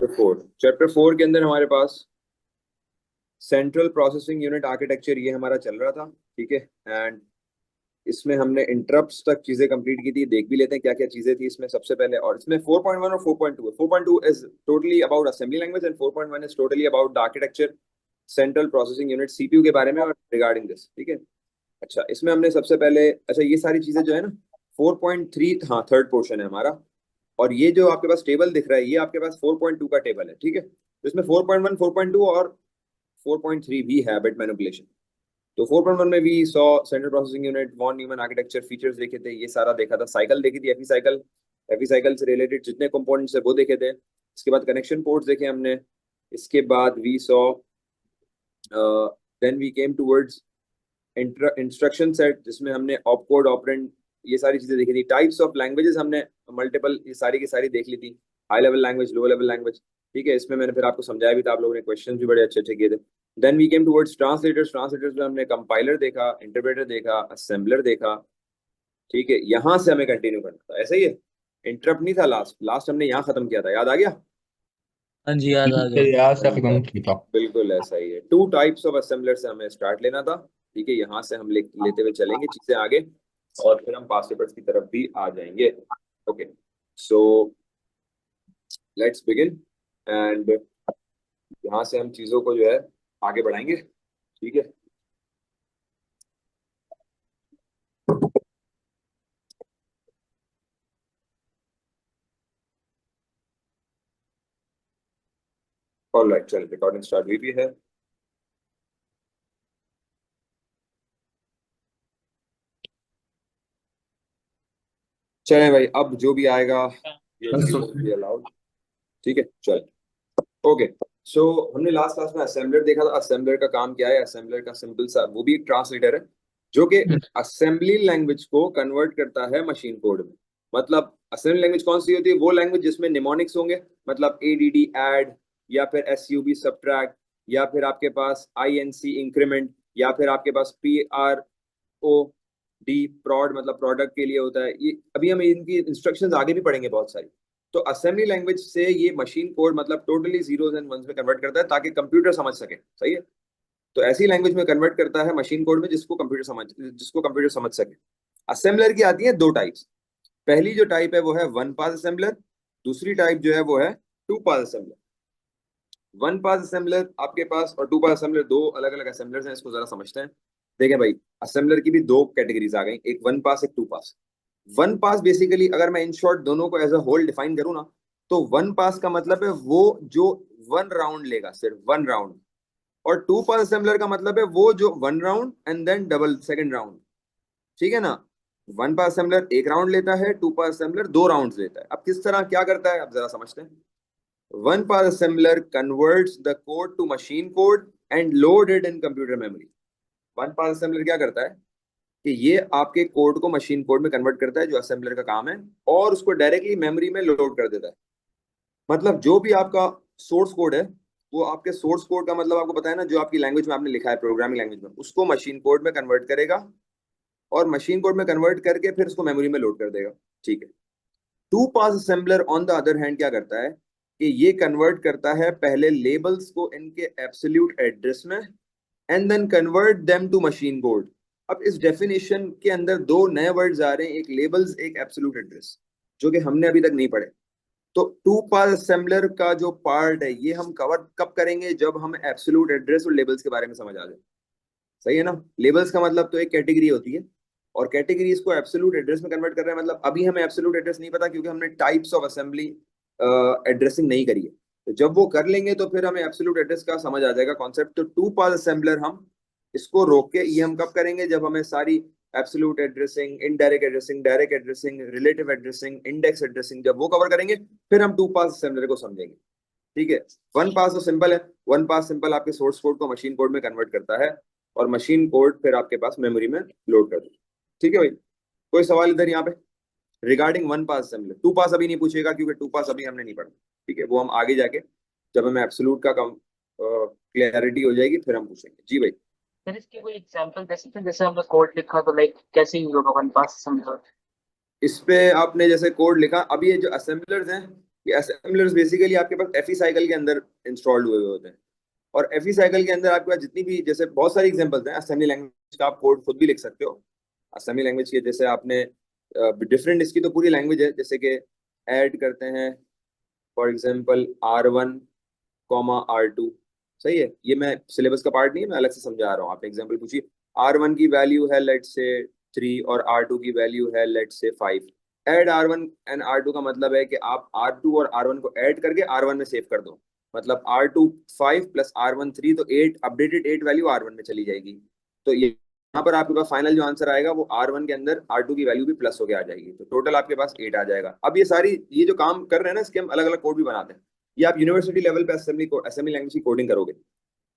Chapter 4 के अंदर हमारे पास सेंट्रल प्रोसेसिंग यूनिट आर्किटेक्चर ये हमारा चल रहा था, ठीक है। एंड इसमें हमने इंटरप्ट्स तक चीजें कंप्लीट की थी। देख भी लेते हैं क्या क्या चीजें थी इसमें सबसे पहले। और इसमें 4.1 और 4.2 है। 4.2 is totally about assembly language and 4.1 is totally about the architecture, central processing unit, CPU के बारे में और रिगार्डिंग दिस, ठीक है। अच्छा, इसमें हमने सबसे पहले, अच्छा ये सारी चीजें जो है ना 4.3, हाँ थर्ड पोर्शन है हमारा। और ये जो आपके पास टेबल दिख रहा है ये आपके पास 4.2 का टेबल है, ठीक है। तो इसमें 4.1, 4.2 और 4.3 भी है, बिट मैनिपुलेशन। तो 4.1 में भी saw central processing unit, von Neumann architecture, features देखे थे, ये सारा देखा था। साइकिल देखी थी, एफई साइकिल, एफई साइकिल से रिलेटेड जितने कंपोनेंट्स है वो देखे थे। इसके बाद कनेक्शन पोर्ट्स देखे हमने। इसके बाद we saw then we came towards instruction set, जिसमें हमने ऑपकोड, ऑपरेंड, ये सारी चीजें देखी थी। टाइप्स ऑफ लैंग्वेजेस हमने मल्टीपल ये सारी की सारी देख ली थी। High level language, low level language, ठीक है। इसमें मैंने फिर आपको समझाया भी था, आप लोगों ने क्वेश्चन भी बड़े अच्छे अच्छे किए थे। Then we came towards translators. Translators में हमने कंपाइलर देखा, इंटरप्रेटर देखा, असेंबलर देखा, ठीक है। यहाँ से हमें कंटिन्यू करना था, ऐसा ही है। इंटरप्ट नहीं था, लास्ट लास्ट हमने यहाँ खत्म किया था, याद आ गया? हाँ जी, याद आ गया। यहाँ से खत्म किया। बिल्कुल ऐसा ही है। टू टाइप्स ऑफ असेंबलर से हमें स्टार्ट लेना था, ठीक है। यहाँ से हम लेते हुए चलेंगे चीजें आगे, और फिर हम पास्ट पेपर्स की तरफ भी आ जाएंगे। Okay, so let's begin. And यहाँ से हम चीजों को जो है आगे बढ़ाएंगे, ठीक है। ऑलराइट, चल रिकॉर्डिंग स्टार्ट हुई भी है। चलें भाई, अब जो भी आएगा ये अलाउड, ठीक है। चल, ओके। सो हमने लास्ट क्लास में असेंबलर देखा था। असेंबलर का काम क्या है? असेंबलर का सिंपल सा, वो भी एक ट्रांसलेटर है जो कि असेंबली लैंग्वेज को कन्वर्ट करता है मशीन कोड में। मतलब असेंबली लैंग्वेज कौन सी होती है? वो लैंग्वेज जिसमें निमोनिक्स होंगे, मतलब एडीडी ऐड, या फिर एसयूबी सब्ट्रैक्ट, या फिर आपके पास आईएनसी इंक्रीमेंट, या फिर आपके पास पीआरओ डी प्रॉड, मतलब प्रोडक्ट के लिए होता है ये। अभी हम इनकी इंस्ट्रक्शंस आगे भी पढ़ेंगे बहुत सारी। तो असेंबली लैंग्वेज से ये मशीन कोड मतलब टोटली जीरोस एंड वंस में कन्वर्ट करता है ताकि कंप्यूटर समझ सके, सही है। तो ऐसी लैंग्वेज में कन्वर्ट करता है मशीन कोड में जिसको कंप्यूटर समझ सके। असेंबलर की आती है दो टाइप्स। पहली जो टाइप है वो है वन पास असेंबलर, दूसरी टाइप जो है वो है two pass assembler. One pass assembler आपके पास और टू पास असेंबलर, दो अलग अलग असेंबलर्स हैं। इसको जरा समझते हैं। देखें भाई, असेंबलर की भी दो कैटेगरीज आ गई, एक वन पास, एक two pass. One pass basically अगर मैं इन शॉर्ट दोनों को एज अ होल डिफाइन करूं ना, तो वन पास का मतलब है वो जो वन राउंड लेगा, सिर्फ वन राउंड। और टू पास असेंबलर का मतलब है वो जो one round and then double second round, ठीक है ना। वन पास असेंबलर एक राउंड लेता है, टू पास असेंबलर दो राउंड्स लेता है। अब किस तरह क्या करता है, अब जरा समझते हैं। One pass assembler converts the code to machine code and load it in computer memory. One pass assembler क्या करता है कि ये आपके कोड को मशीन कोड में कन्वर्ट करता है, जो असेंबलर का काम है, और उसको डायरेक्टली मेमोरी में लोड कर देता है। मतलब जो भी आपका सोर्स कोड है, वो आपके सोर्स कोड का मतलब आपको पता है ना, जो आपकी लैंग्वेज में आपने लिखा है, प्रोग्रामिंग लैंग्वेज में, उसको मशीन कोड में कन्वर्ट करेगा, और मशीन कोड में कन्वर्ट करके फिर उसको मेमोरी में लोड कर देगा, ठीक है। Two pass assembler on the other hand क्या करता है कि ये कन्वर्ट करता है पहले लेबल्स को इनके एब्सोल्यूट एड्रेस में, and then convert them to machine code. अब इस डेफिनेशन के अंदर दो नए वर्ड्स आ रहे हैं, एक लेबल्स, एक एब्सोल्यूट एड्रेस, जो कि हमने अभी तक नहीं पढ़े। तो टू पास असेंबलर का जो पार्ट है ये हम कवर कब करेंगे? जब हम एब्सोल्यूट एड्रेस और लेबल्स के बारे में समझ आ जाए, सही है ना। लेबल्स का मतलब तो एक कैटेगरी होती है, और कैटेगरीज को एब्सोल्यूट एड्रेस में कन्वर्ट कर रहे हैं। मतलब अभी हमें एब्सोल्यूट एड्रेस नहीं पता क्योंकि हमने टाइप्स ऑफ असेंबली एड्रेसिंग नहीं करी है। तो जब वो कर लेंगे तो फिर हमें एब्सोल्यूट एड्रेस का समझ आ जाएगा कॉन्सेप्ट। तो टू पास असेंबलर हम इसको रोक के, ये हम कब करेंगे? जब हमें सारी absolute addressing, indirect addressing, direct addressing, relative addressing, index addressing, जब वो कवर करेंगे फिर हम टू पास असेंबलर को समझेंगे, ठीक है। वन पास तो सिंपल है। वन पास सिंपल आपके सोर्स कोड को मशीन कोड में कन्वर्ट करता है, और मशीन कोड फिर आपके पास मेमोरी में लोड कर दे, ठीक है भाई। कोई सवाल इधर यहाँ पे regarding one pass assembly? Two pass अभी नहीं पूछेगा क्योंकि टू पास अभी हमने नहीं पढ़ा, ठीक है। वो हम आगे जाके जब हमें एब्सोल्यूट का कम क्लियरिटी हो जाएगी फिर हम पूछेंगे। जी भाई, सर इसकी कोई एग्जांपल दे सकते हैं? जैसे हमने कोड लिखा तो लाइक कैसे यूज होगा वन पास समझो। इस पे आपने जैसे कोड लिखा, अभी ये जो असेंबलर्स हैं ये असेंबलर्स बेसिकली आपके पास एफई साइकिल के अंदर इंस्टॉल्ड हुए होते हैं। और एफई साइकिल के अंदर आपके पास जितनी भी, जैसे बहुत सारी एग्जांपल्स हैं असेंबली लैंग्वेज का, आप कोड खुद भी लिख सकते हो असेंबली लैंग्वेज के। जैसे आपने डिफरेंट, इसकी तो पूरी लैंग्वेज है, जैसे कि ऐड करते हैं फॉर एग्जांपल R1 R2। सही है, ये मैं सिलेबस का पार्ट नहीं है, मैं अलग से समझा रहा हूँ। आप एग्जांपल पूछिए, R1 की वैल्यू है लेट से 3 और R2 की वैल्यू है लेट से 5। ऐड R1 एंड R2 का मतलब है कि आप R2 और R1 को ऐड करके R1 में सेव कर दो। मतलब R2 5 प्लस R1 3, तो 8 अपडेटेड 8 वैल्यू R1 में चली जाएगी। तो ये यहाँ पर आपके पास फाइनल जो आंसर आएगा वो R1 के अंदर R2 की वैल्यू भी प्लस होके आ जाएगी, तो टोटल आपके पास 8 आ जाएगा। अब ये सारी, ये जो काम कर रहे हैं ना, इसके हम अलग अलग कोड भी बनाते हैं। ये आप यूनिवर्सिटी लेवल पे असेंबली लैंग्वेज की कोडिंग करोगे,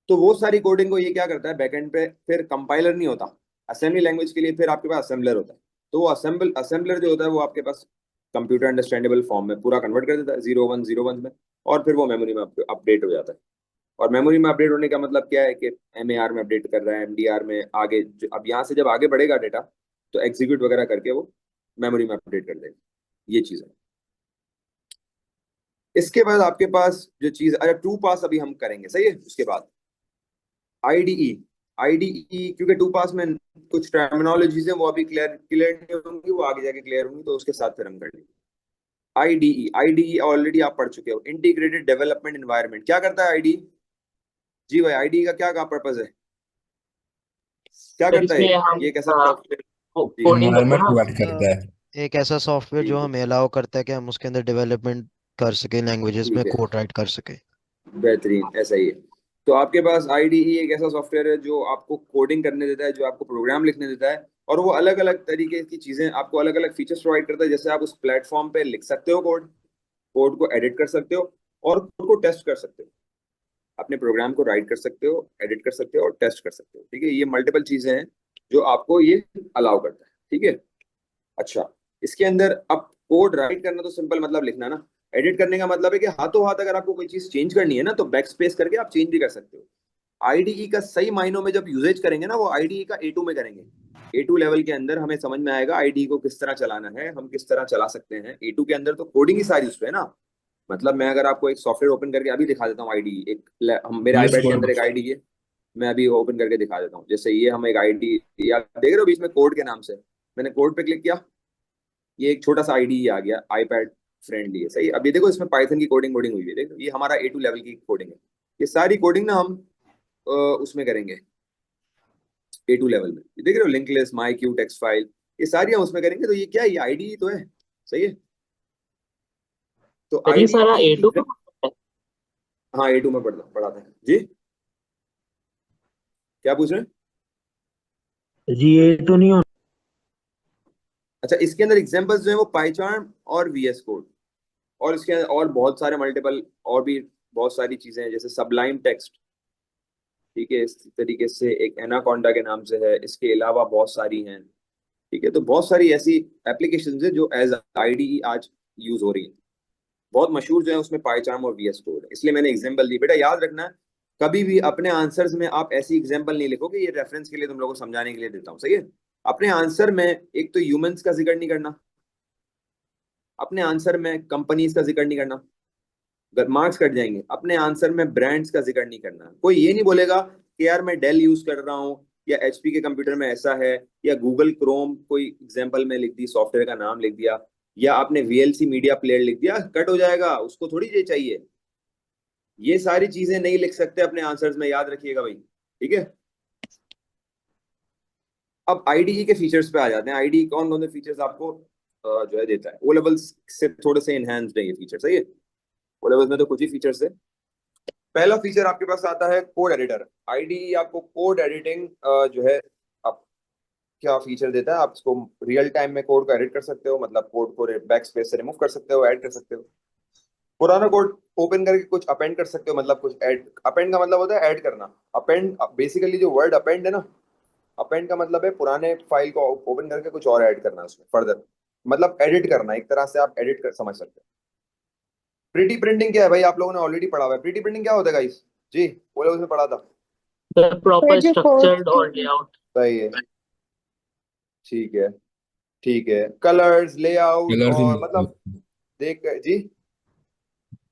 तो वो सारी कोडिंग को ये क्या करता है बैकएंड पे, फिर कंपाइलर नहीं होता असेंबली लैंग्वेज के लिए, फिर आपके पास असेंबलर होता है। तो वो असेंबलर जो होता है वो आपके पास कंप्यूटर अंडरस्टैंडेबल फॉर्म में पूरा कन्वर्ट कर देता है 0101 में, और फिर वो मेमोरी में अपडेट हो जाता है। और मेमोरी में अपडेट होने का मतलब क्या है कि MAR में अपडेट कर रहा है, MDR में आगे अब यहाँ से जब आगे बढ़ेगा डेटा, तो एग्जीक्यूट वगैरह करके वो मेमोरी में अपडेट कर देगा। ये चीज़ है। इसके बाद आपके पास जो चीज, अरे टू पास अभी हम करेंगे, सही है। उसके बाद आईडीई। आईडीई क्योंकि टू पास में कुछ टर्मिनोलॉजीज है वो अभी क्लियर क्लियर नहीं होंगी, वो आगे जाके क्लियर होंगी, तो उसके साथ फिर हम कर लेंगे। आईडीई, आईडीई ऑलरेडी आप पढ़ चुके हो, इंटीग्रेटेड डेवलपमेंट एनवायरनमेंट। क्या करता है आईडीई? जी भाई, आईडीई का क्या पर्पज है, क्या सर करता है इसमें हम ये कैसा सॉफ्टवेयर? जी कोडिंग करते हैं इन्वायरमेंट ना। प्रोवाइड करता है। एक ऐसा सॉफ्टवेयर जो ठीक हमें अलाउ करता है कि हम उसके अंदर डेवलपमेंट कर सके, लैंग्वेजेस में ठीक है, कोड राइट कर सके। बेहतरीन, ऐसा ही है। तो आपके पास आईडीई एक ऐसा सॉफ्टवेयर है जो आपको कोडिंग करने देता है, जो आपको प्रोग्राम लिखने देता है, और वो अलग अलग तरीके की चीजें आपको, अलग अलग फीचर्स प्रोवाइड करता है। जैसे आप उस प्लेटफॉर्म पे लिख सकते हो कोड, कोड को एडिट कर सकते हो, और कोड को टेस्ट कर सकते हो। अपने प्रोग्राम को राइट कर सकते हो, एडिट कर सकते हो और टेस्ट कर सकते हो। ठीक है, ये मल्टीपल चीजें हैं जो आपको ये अलाउ करता है। ठीक है। अच्छा, इसके अंदर अब कोड राइट करना तो सिंपल, मतलब लिखना ना। एडिट करने का मतलब है कि हाथों हाथ अगर आपको कोई चीज चेंज करनी है ना, तो बैक स्पेस करके आप चेंज भी कर सकते हो। आईडीई का सही मायनों में जब यूजेज करेंगे ना, वो आईडीई का A2 में करेंगे। A2 लेवल के अंदर हमें समझ में आएगा आईडीई को किस तरह चलाना है, हम किस तरह चला सकते हैं। A2 के अंदर तो कोडिंग ही सारी उस पे है ना। मतलब मैं अगर आपको एक सॉफ्टवेयर ओपन करके अभी दिखा देता हूँ आईडीई, मेरे वीएस आईपैड के अंदर कोड। एक आईडीई है, मैं अभी ओपन करके दिखा देता हूँ। जैसे ये हम एक आईडी, या देख रहे हो बीच में कोड के नाम से, मैंने कोड पे क्लिक किया, ये एक छोटा सा आईडी आ गया, आईपैड फ्रेंडली है। सही, अब ये देखो इसमें पाइथन की कोडिंग कोडिंग हुई है, देखो ये हमारा A2 लेवल की कोडिंग है। ये सारी कोडिंग ना हम उसमें करेंगे A2 लेवल में। ये देख रहे हो, लिंक लिस्ट, माई क्यू, टेक्स्ट फाइल, ये सारी हम उसमें करेंगे। तो ये क्या है, ये आईडी तो है। सही है। तो सर ये आईडी सारा की A2 का। हाँ A2 में पढ़ाते हैं जी। क्या पूछ रहे हैं? जी ये तो नहीं होना। अच्छा, इसके अंदर एग्जांपल्स जो है वो पाइचार्म और VS कोड, और इसके अंदर और बहुत सारे मल्टीपल, और भी बहुत सारी चीजें हैं, जैसे सबलाइम टेक्स्ट। ठीक है, इस तरीके से एक एनाकोंडा के नाम से है, इसके अलावा बहुत सारी हैं। ठीक है, तो बहुत सारी ऐसी एप्लीकेशंस है जो एज आईडीई आज यूज हो रही है। बहुत मशहूर जो है उसमें पाइचार्म और VS कोड है, इसलिए मैंने एग्जांपल दी। बेटा याद रखना, कभी भी अपने आंसर्स में आप ऐसी एग्जांपल नहीं लिखोगे, ये रेफरेंस के लिए तुम लोगों को समझाने के लिए देता हूँ। सही है। अपने आंसर में एक तो ह्यूमंस का जिक्र नहीं करना, अपने आंसर में कंपनीज का जिक्र नहीं करना, मार्क्स कट जाएंगे। अपने आंसर में ब्रांड्स का जिक्र नहीं करना। कोई ये नहीं बोलेगा कि यार मैं डेल यूज कर रहा हूँ, या HP के कंप्यूटर में ऐसा है, या गूगल क्रोम कोई एग्जांपल में लिख दी, सॉफ्टवेयर का नाम लिख दिया, या आपने VLC मीडिया प्लेयर लिख दिया, कट हो जाएगा, उसको थोड़ी ये चाहिए। ये सारी चीजें नहीं लिख सकते अपने आंसर्स में, याद रखिएगा भाई। ठीक है। अब आईडीई के फीचर्स पे आ जाते हैं। आईडीई कौन कौन से फीचर्स आपको जो है देता है, O लेवल्स से थोड़े से इनहेंस्ड है ये फीचर। सही है, O लेवल्स में तो कुछ ही फीचर्स है। पहला फीचर आपके पास आता है कोड एडिटर। आईडीई आपको कोड एडिटिंग जो है, आप क्या फीचर देता है, आप इसको रियल टाइम में कोड को एडिट कर सकते हो, मतलब कोड को बैक स्पेस से रिमूव कर सकते हो, ऐड कर सकते हो। पुराना कोड ओपन करके कुछ अपेंड कर सकते हो, मतलब कुछ ऐड, अपेंड का मतलब होता है ऐड करना। अपेंड बेसिकली जो वर्ड अपेंड है ना, अपेंड का मतलब है पुराने फाइल को ओपन करके कुछ और ऐड करना उसमें फर्दर, मतलब एडिट करना, एक तरह से आप एडिट कर समझ सकते हो। प्रीटी प्रिंटिंग क्या है भाई, आप लोगों ने ऑलरेडी पढ़ा हुआ है। प्रीटी प्रिंटिंग क्या होता है गाइस? जी बोले, उसमें पढ़ा था। सर प्रॉपर जो कोड स्ट्रक्चर्ड और लेआउट। सही है, ठीक है, ठीक है। कलर्स, लेआउट, कलर्स और में मतलब देख जी,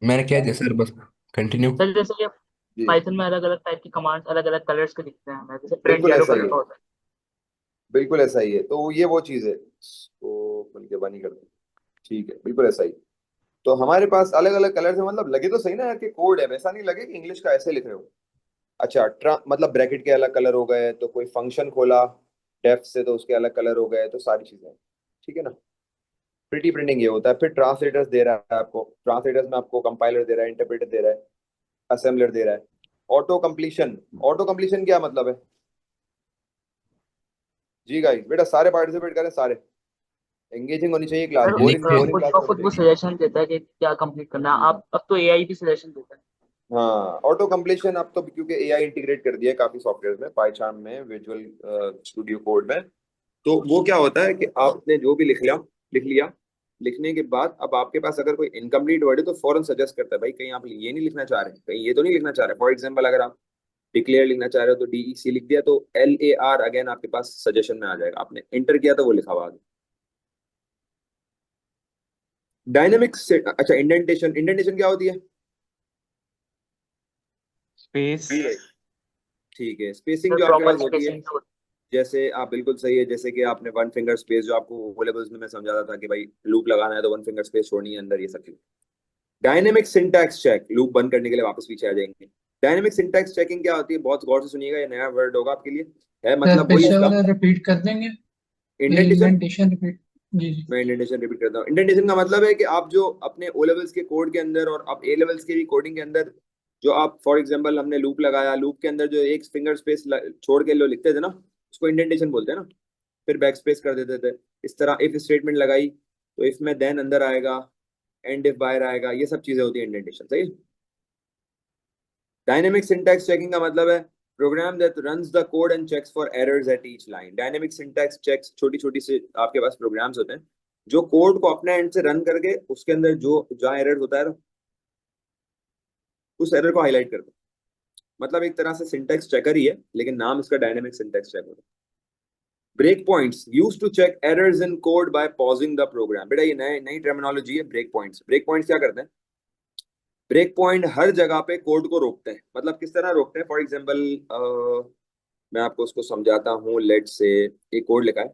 मैंने कह दिया सर, बस कंटिन्यू। सर जैसे ये जी पाइथन में अलग अलग टाइप की कमांड्स अलग अलग कलर्स के दिखते हैं हमें, जैसे प्रिंट बिल्कुल येलो ऐसा ही कलर है, का होता है। बिल्कुल ऐसा ही है। तो ये वो चीज है, तो खुल के बनी कर दो। ठीक है, बिल्कुल ऐसा ही। तो हमारे पास अलग अलग कलर है, मतलब लगे तो सही ना यार कि कोड है, वैसा नहीं लगे कि इंग्लिश का ऐसे लिख रहे हो। अच्छा, मतलब ब्रैकेट के अलग कलर हो गए, तो कोई फंक्शन खोला डेफ से तो उसके अलग कलर हो गए, तो सारी चीजें। ठीक है ना। प्रिटी प्रिंटिंग ये होता है। फिर ट्रांसलेटर्स दे रहा है आपको, ट्रांसलेटर्स में आपको कंपाइलर दे रहा है, इंटरप्रेटर दे रहा है, असेंबलर दे रहा है। ऑटो कंप्लीशन, ऑटो कंप्लीशन क्या मतलब है? जी गाइस, बेटा सारे पार्टिसिपेट करें, सारे एंगेजिंग होनी चाहिए क्लास, सर बोरिंग लिखते बोरिंग खुद क्लास ब नहीं खुद होनी वो चाहिए। सजेशन देता है कि क्या कंप्लीट करना है। हम्म। आप अब तो एआई भी सजेशन देता है। हाँ, ऑटो कंप्लीशन अब तो क्योंकि एआई इंटीग्रेट कर दिया है काफी सॉफ्टवेयर में, पाइथन में, विजुअल स्टूडियो कोड में। तो वो क्या होता है कि आपने जो भी लिख लिया, लिखने के बाद अब आपके पास अगर कोई इनकम्प्लीट वर्ड है तो फौरन सजेस्ट करता है, भाई कहीं आप ये नहीं लिखना चाह रहे, कहीं ये तो नहीं लिखना चाह रहे। फॉर एग्जाम्पल अगर आप डिक्लेयर लिखना चाह रहे हो तो DEC लिख दिया, तो LAR अगेन आपके पास सजेशन में आ जाएगा, आपने इंटर किया तो वो लिखा हुआ आ गया। डायनेमिक से, अच्छा इंडेंटेशन, इंडेंटेशन क्या होती है? स्पेस जी भाई, ठीक है। स्पेसिंग सर जो आपके प्रॉपर पास होती है, स्पेसिंग तो जैसे आप बिल्कुल सही है, जैसे कि आपने वन फिंगर स्पेस, जो आपको वो लेवल्स में मैं समझा रहा था कि भाई लूप लगाना है तो वन फिंगर स्पेस छोड़नी है अंदर, ये सब चीज। डायनेमिक सिंटैक्स चेक, लूप बंद करने के लिए वापस पीछे आ जाएंगे। डायनेमिक सिंटैक्स चेकिंग क्या होती है? बहुत गौर से सुनिएगा, ये नया वर्ड होगा आपके लिए। है सर मतलब वही इसका, पेशेवर रिपीट कर देंगे। इंडेंटेशन। Indentation repeat. जी जी। मैं इंडेंटेशन रिपीट करता हूँ। इंडेंटेशन का मतलब है कि आप जो अपने ओ लेवल्स के कोड के अंदर और आप ए लेवल्स के भी कोडिंग के अंदर, जो आप फॉर एग्जांपल हमने लूप लगाया, लूप के अंदर जो एक फिंगर स्पेस छोड़ के लो लिखते थे ना, उसको इंडेंटेशन बोलते हैं ना। फिर बैक स्पेस कर देते थे। इस तरह इफ स्टेटमेंट लगाई तो इफ में देन अंदर आएगा, एंड इफ बाहर आएगा, ये सब चीजें होती है इंडेंटेशन, सही है। डायनेमिक सिंटैक्स चेकिंग का मतलब है program that runs the code and checks for errors at each line. Dynamic syntax checks छोटी छोटी से आपके पास प्रोग्राम्स होते हैं जो कोड को अपने एंड से रन करके उसके अंदर जो जहाँ एरर होता है ना, उस एरर को हाईलाइट करते हैं। मतलब एक तरह से सिंटैक्स चेकर ही है, लेकिन नाम इसका डायनेमिक सिंटैक्स चेकर है। Break points use to check errors in code by pausing the program. बेटा ये नई नई टर्मिनोलॉजी है, ब्रेक पॉइंट्स। ब्रेक पॉइंट्स क्या करते हैं? ब्रेक पॉइंट हर जगह पे कोड को रोकते हैं। मतलब किस तरह रोकते हैं? फॉर एग्जांपल मैं आपको उसको समझाता हूँ। लेट से एक कोड लिखा है,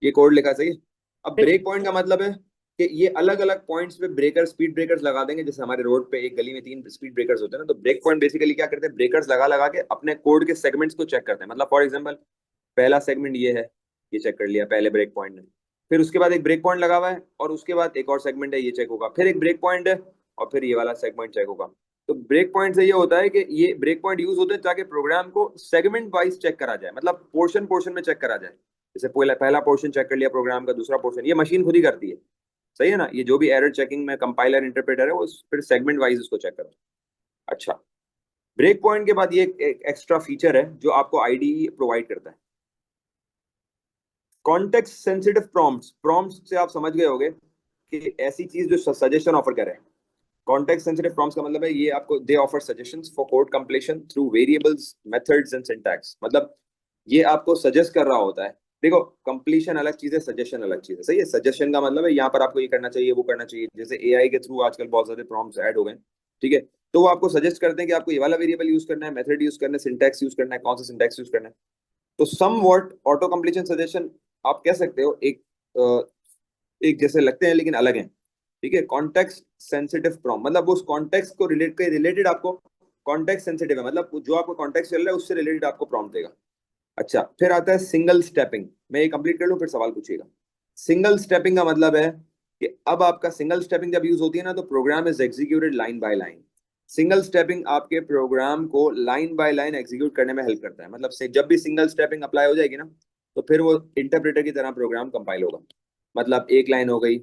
ये कोड लिखा है, सही है। अब ब्रेक पॉइंट का मतलब है कि ये अलग अलग पॉइंट्स पे ब्रेकर, स्पीड ब्रेकर्स लगा देंगे। जैसे हमारे रोड पे एक गली में 3 स्पीड ब्रेकर्स होते हैं ना, तो ब्रेक पॉइंट बेसिकली क्या करते हैं? ब्रेकर्स लगा लगा के अपने कोड के सेगमेंट्स को चेक करते हैं। मतलब फॉर एग्जांपल पहला सेगमेंट ये है, ये चेक कर लिया पहले ब्रेक पॉइंट ने। फिर उसके बाद एक ब्रेक पॉइंट लगा हुआ है और उसके बाद एक और सेगमेंट है, ये चेक होगा। फिर एक ब्रेक पॉइंट है और फिर ये वाला सेगमेंट चेक होगा। तो ब्रेक पॉइंट से ये होता है कि ये ब्रेक पॉइंट यूज होते हैं ताकि प्रोग्राम को सेगमेंट वाइज चेक करा जाए, मतलब पोर्शन पोर्शन में चेक करा जाए। जैसे पहला पहला पोर्शन चेक कर लिया प्रोग्राम का, दूसरा पोर्शन ये मशीन खुद ही करती है, सही है ना। ये जो भी एरर चेकिंग में कंपाइलर इंटरप्रेटर है वो फिर सेगमेंट वाइज उसको चेक करता है। अच्छा, ब्रेक पॉइंट के बाद ये एक एक्स्ट्रा फीचर है जो आपको आईडीई प्रोवाइड करता है, कॉन्टेक्स्ट सेंसिटिव प्रॉम्प्ट्स। प्रॉम्प्ट्स से आप समझ गए होंगे कि ऐसी चीज जो सजेशन ऑफर करे। कॉन्टेक्स्ट सेंसिटिव प्रॉम्प्ट्स का मतलब है ये आपको दे offer suggestions for code completion through variables, methods and syntax. मतलब ये आपको सजेस्ट कर रहा होता है। देखो, कंप्लीशन अलग चीज है, सजेशन अलग चीज है, सही है। सजेशन का मतलब है यहाँ पर आपको ये करना चाहिए, वो करना चाहिए। जैसे एआई के थ्रू आजकल बहुत सारे प्रॉम्प्ट्स ऐड हो गए, ठीक है। तो वो आपको सजेस्ट करते हैं कि आपको ये वाला वेरिएबल यूज करना है, मेथड यूज करना है, सिंटैक्स यूज करना है, कौन सा सिंटैक्स यूज करना है। तो some word auto completion suggestion आप कह सकते हो एक जैसे लगते हैं लेकिन अलग हैं, ठीक है। कॉन्टेक्स्ट सेंसिटिव प्रॉम्प्ट मतलब उस कॉन्टेक्स्ट को रिलेटेड आपको, कॉन्टेक्स्ट सेंसिटिव है मतलब जो आपको कॉन्टेक्स्ट चल रहा है उससे रिलेटेड आपको प्रॉम्प्ट देगा। अच्छा, फिर आता है सिंगल स्टेपिंग। मैं ये कंप्लीट कर लूँ फिर सवाल पूछिएगा। सिंगल स्टेपिंग का मतलब है कि अब आपका सिंगल स्टेपिंग जब यूज होती है ना, तो program is executed line by line. Single stepping आपके प्रोग्राम को लाइन बाय लाइन एग्जीक्यूट करने में हेल्प करता है। मतलब से जब भी सिंगल स्टेपिंग अप्लाई हो जाएगी ना, तो फिर वो इंटरप्रेटर की तरह प्रोग्राम कंपाइल होगा। मतलब एक लाइन हो गई,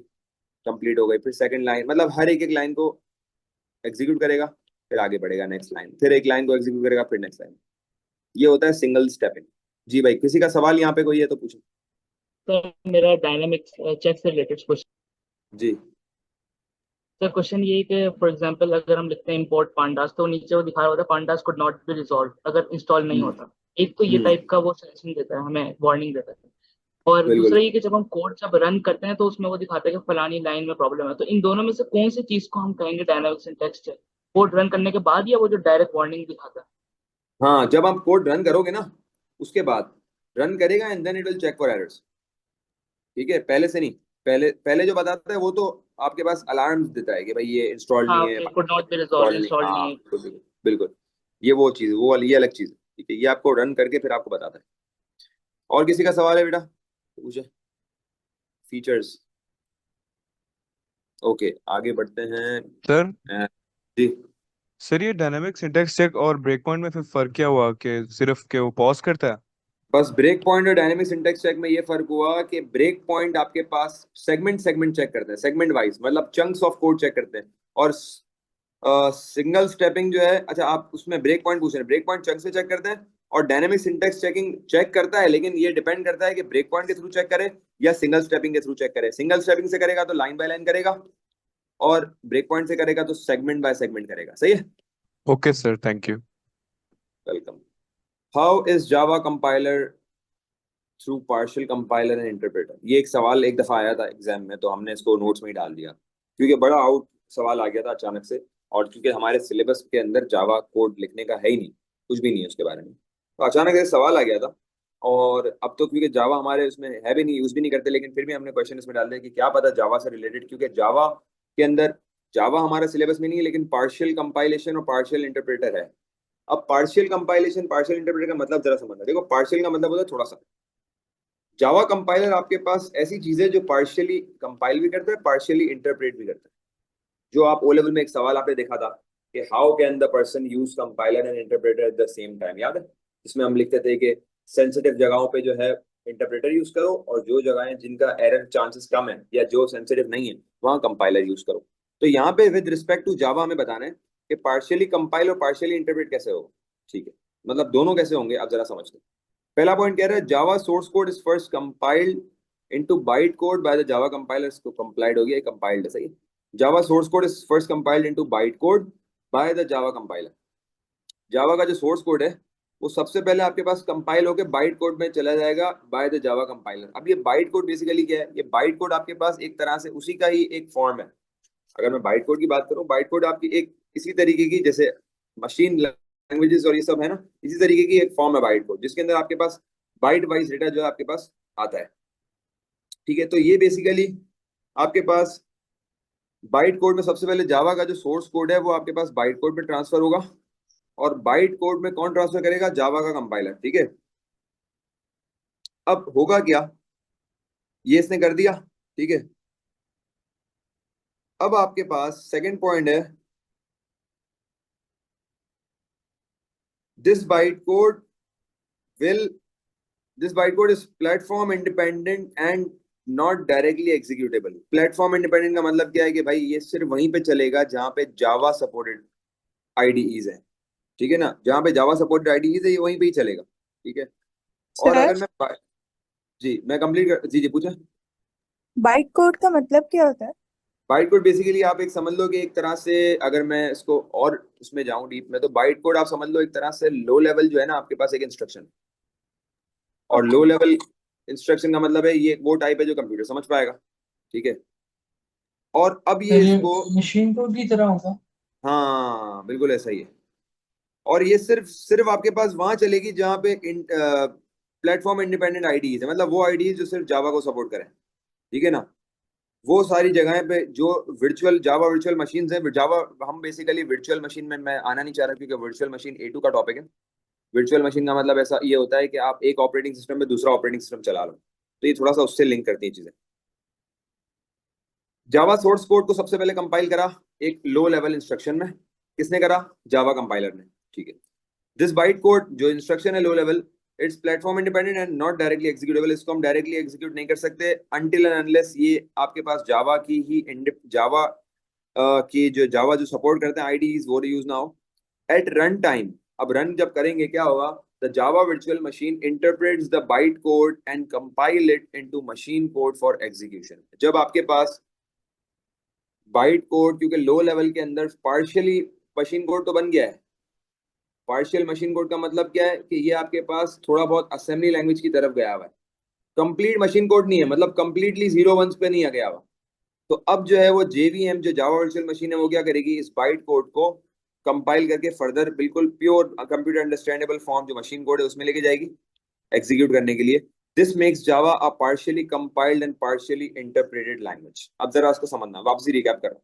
कंप्लीट हो गई, फिर सेकंड लाइन, मतलब हर एक एक लाइन को एग्जीक्यूट करेगा, फिर आगे बढ़ेगा नेक्स्ट लाइन, फिर एक लाइन को एग्जीक्यूट करेगा, फिर नेक्स्ट लाइन। ये होता है सिंगल स्टेपिंग। जी भाई, किसी का सवाल यहाँ पे कोई है तो पूछो। तो मेरा डायनामिक्स चेक से रिलेटेड क्वेश्चन। जी सर क्वेश्चन ये है कि फॉर एग्जांपल अगर हम लिखते हैं इंपोर्ट पांडास, तो नीचे वो दिखा रहा होता है pandas could not be resolve अगर इंस्टॉल नहीं हम्म होता। एक तो ये हम्म टाइप का वो सजेशन देता है, हमें वार्निंग देता है। और बिल्कुल। दूसरा ये कि जब हम कोड जब रन करते हैं तो उसमें वो दिखाता है कि फलानी लाइन में प्रॉब्लम है। तो इन दोनों में से कौन सी चीज को हम कहेंगे dynamic syntax check, code run करने के बाद या वो जो डायरेक्ट वार्निंग दिखाता है? हाँ, जब आप कोड रन करोगे ना उसके बाद रन करेगा and then it will check for errors. ठीक है, पहले से नहीं। पहले पहले जो बताता है वो तो आपके पास अलार्म देता है कि भाई ये इंस्टॉल हाँ, नहीं है, okay, could not be resolve, install नहीं। इंस्टॉल्ड हाँ नहीं है। बिल्कुल बिल्कुल। ये वो चीज, वो वाली ये अलग चीज है। ठीक है, ये आपको रन करके फिर आपको बताता है। और किसी का सवाल है बेटा? पूछे। फीचर्स। ओके, आगे बढ़ते हैं। सर जी। सर ये डायनामिक सिंटैक्स चेक और ब्रेक पॉइंट में फिर फर्क क्या हुआ कि सिर्फ के वो पॉज करता है? बस ब्रेक पॉइंट और डायनेमिक सिंटैक्स चेक में ये फर्क हुआ कि ब्रेक पॉइंट आपके पास सेगमेंट सेगमेंट चेक करते हैं, सेगमेंट वाइज, मतलब चंक्स ऑफ कोड चेक करते हैं। और सिंगल स्टेपिंग जो है, अच्छा आप उसमें ब्रेक पॉइंट पूछ रहे हैं, ब्रेक पॉइंट चंक से चेक करते हैं। और डायनेमिक सिंटैक्स चेकिंग चेक करता है, लेकिन ये डिपेंड करता है कि ब्रेक पॉइंट के थ्रू चेक करे या सिंगल स्टेपिंग के थ्रू चेक करे। सिंगल स्टेपिंग से करेगा तो लाइन बाय लाइन करेगा, और ब्रेक पॉइंट से करेगा तो सेगमेंट बाय सेगमेंट करेगा। सही है। Okay sir, thank you. Welcome. How is Java compiler through partial compiler and interpreter? ये एक सवाल एक दफा आया था एग्जाम में, तो हमने इसको नोट्स में ही डाल दिया क्योंकि बड़ा आउट सवाल आ गया था अचानक से। और क्योंकि हमारे सिलेबस के अंदर जावा कोड लिखने का है ही नहीं, कुछ भी नहीं है उसके बारे में, तो अचानक से सवाल आ गया था। और अब तो क्योंकि जावा हमारे उसमें है भी नहीं, यूज भी नहीं करते, लेकिन फिर भी हमने क्वेश्चन इसमें डाल दिया कि क्या पता जावा से रिलेटेड, क्योंकि जावा के अंदर जावा हमारे सिलेबस में नहीं है, लेकिन पार्शियल कंपाइलेशन और पार्शियल इंटरप्रेटर है। अब पार्शियल कंपाइलेशन पार्शियल इंटरप्रेटर का मतलब जरा समझना। देखो, पार्शियल का मतलब होता है थोड़ा सा। जावा कंपाइलर आपके पास ऐसी चीज है जो पार्शियली कंपाइल भी करता है, पार्शियली इंटरप्रेट भी करता है। जो आप ओ लेवल में एक सवाल आपने देखा था कि how can the person use compiler and interpreter at the same time, याद है? जिसमें हम लिखते थे कि सेंसिटिव जगहों पे जो है इंटरप्रेटर यूज करो, और जो जगहें जिनका एरर चांसेस कम है या जो सेंसिटिव नहीं है वहां कंपाइलर यूज करो। तो यहाँ पे विद रिस्पेक्ट टू जावा हमें बताना है कि पार्शियली कंपाइल और पार्शियली इंटरप्रेट कैसे होगा। ठीक है, मतलब दोनों कैसे होंगे आप जरा समझ लो। पहला पॉइंट कह रहा है Java source code is first compiled into byte code by the Java compilers. को कंपाइल्ड हो गया, कंपाइल्ड है, सही है। Java source code is first compiled into byte code by the Java compiler. Java का जो सोर्स कोड है वो सबसे पहले आपके पास कंपाइल होकर बाइट कोड में चला जाएगा बाय द जावा कंपाइलर। अब ये बाइट कोड बेसिकली क्या है? ये बाइट कोड आपके पास एक तरह से उसी का ही एक फॉर्म है। अगर मैं बाइट कोड की बात करूं, बाइट कोड आपकी एक इसी तरीके की, जैसे मशीन लैंग्वेजेस और ये सब है ना, इसी तरीके की एक फॉर्म है बाइट कोड, जिसके अंदर आपके पास बाइट वाइज डेटा जो है आपके पास आता है। ठीक है, तो ये बेसिकली आपके पास बाइट कोड में सबसे पहले जावा का जो सोर्स कोड है वो आपके पास बाइट कोड में ट्रांसफर होगा, और बाइट कोड में कौन ट्रांसफर करेगा? जावा का कंपाइलर। ठीक है, अब होगा क्या, ये इसने कर दिया। ठीक है, अब आपके पास सेकंड पॉइंट है, this byte code will this bytecode is platform independent and not directly executable। Platform independent का मतलब क्या है कि भाई ये सिर्फ वहीं पे चलेगा जहां पे जावा सपोर्टेड आईडीईज है। ठीक है ना, जहां पे जावा सपोर्टेड आईडीईज है ये वहीं पे ही चलेगा। ठीक है, और सर, अगर मैं जी मैं कंप्लीट कर जी पूछा। बाइट कोड का मतलब क्या होता है? बाइट कोड बेसिकली आप एक समझ लो कि एक तरह से, अगर मैं इसको और उसमें जाऊं डीप में, तो बाइट कोड आप समझ लो एक तरह से लो लेवल जो है ना आपके पास एक इंस्ट्रक्शन। और लो लेवल इंस्ट्रक्शन का मतलब है ये वो टाइप है जो कंप्यूटर समझ पाएगा। ठीक है, और अब ये सर ये इसको, मशीन कोड की तरह होगा? हाँ बिल्कुल ऐसा ही है। और ये सिर्फ सिर्फ आपके पास वहां चलेगी जहां पे प्लेटफॉर्म इंडिपेंडेंट आईडीज है, मतलब वो आईडीज जो सिर्फ जावा को सपोर्ट करें। ठीक है ना, वो सारी जगहें पे जो वर्चुअल जावा वर्चुअल मशीन है, जावा हम बेसिकली वर्चुअल मशीन में मैं आना नहीं चाह रहा क्योंकि वर्चुअल मशीन A2 का टॉपिक है। वर्चुअल मशीन का मतलब ऐसा ये होता है कि आप एक ऑपरेटिंग सिस्टम में दूसरा ऑपरेटिंग सिस्टम चला लो, तो ये थोड़ा सा उससे लिंक करती है चीजें। जावा सोर्स कोड को सबसे पहले कंपाइल करा एक लो लेवल इंस्ट्रक्शन में, किसने करा? जावा कंपाइलर ने। ठीक है, दिस बाइट कोड जो इंस्ट्रक्शन है low level, it's platform independent and not directly executable. इसको हम डायरेक्टली एग्जीक्यूट नहीं कर सकते अनटिल एंड अनलेस ये आपके पास जावा की ही जावा की जो जावा जो सपोर्ट करते हैं आईडीज वो यूज ना हो एट रन टाइम। अब रन जब करेंगे क्या होगा? The Java virtual machine interprets the byte code and compile it into machine code for execution. जब आपके पास बाइट कोड, क्योंकि लो लेवल के अंदर पार्शियली मशीन कोड तो बन गया है। पार्शियल मशीन कोड का मतलब क्या है कि ये आपके पास थोड़ा बहुत असेंबली लैंग्वेज की तरफ गया हुआ है। कंप्लीट मशीन कोड नहीं है, मतलब कंप्लीटली जीरो वंस पे नहीं आ गया हुआ। तो अब जो है वो जेवीएम जो जावा वर्चुअल मशीन है वो क्या करेगी, इस बाइट कोड को कंपाइल करके फर्दर बिल्कुल प्योर कंप्यूटर अंडरस्टैंडेबल फॉर्म जो मशीन कोड है उसमें लेके जाएगी एग्जीक्यूट करने के लिए। This makes Java a partially compiled and partially interpreted language. अब जरा उसको समझना, वापसी रिकैप कर।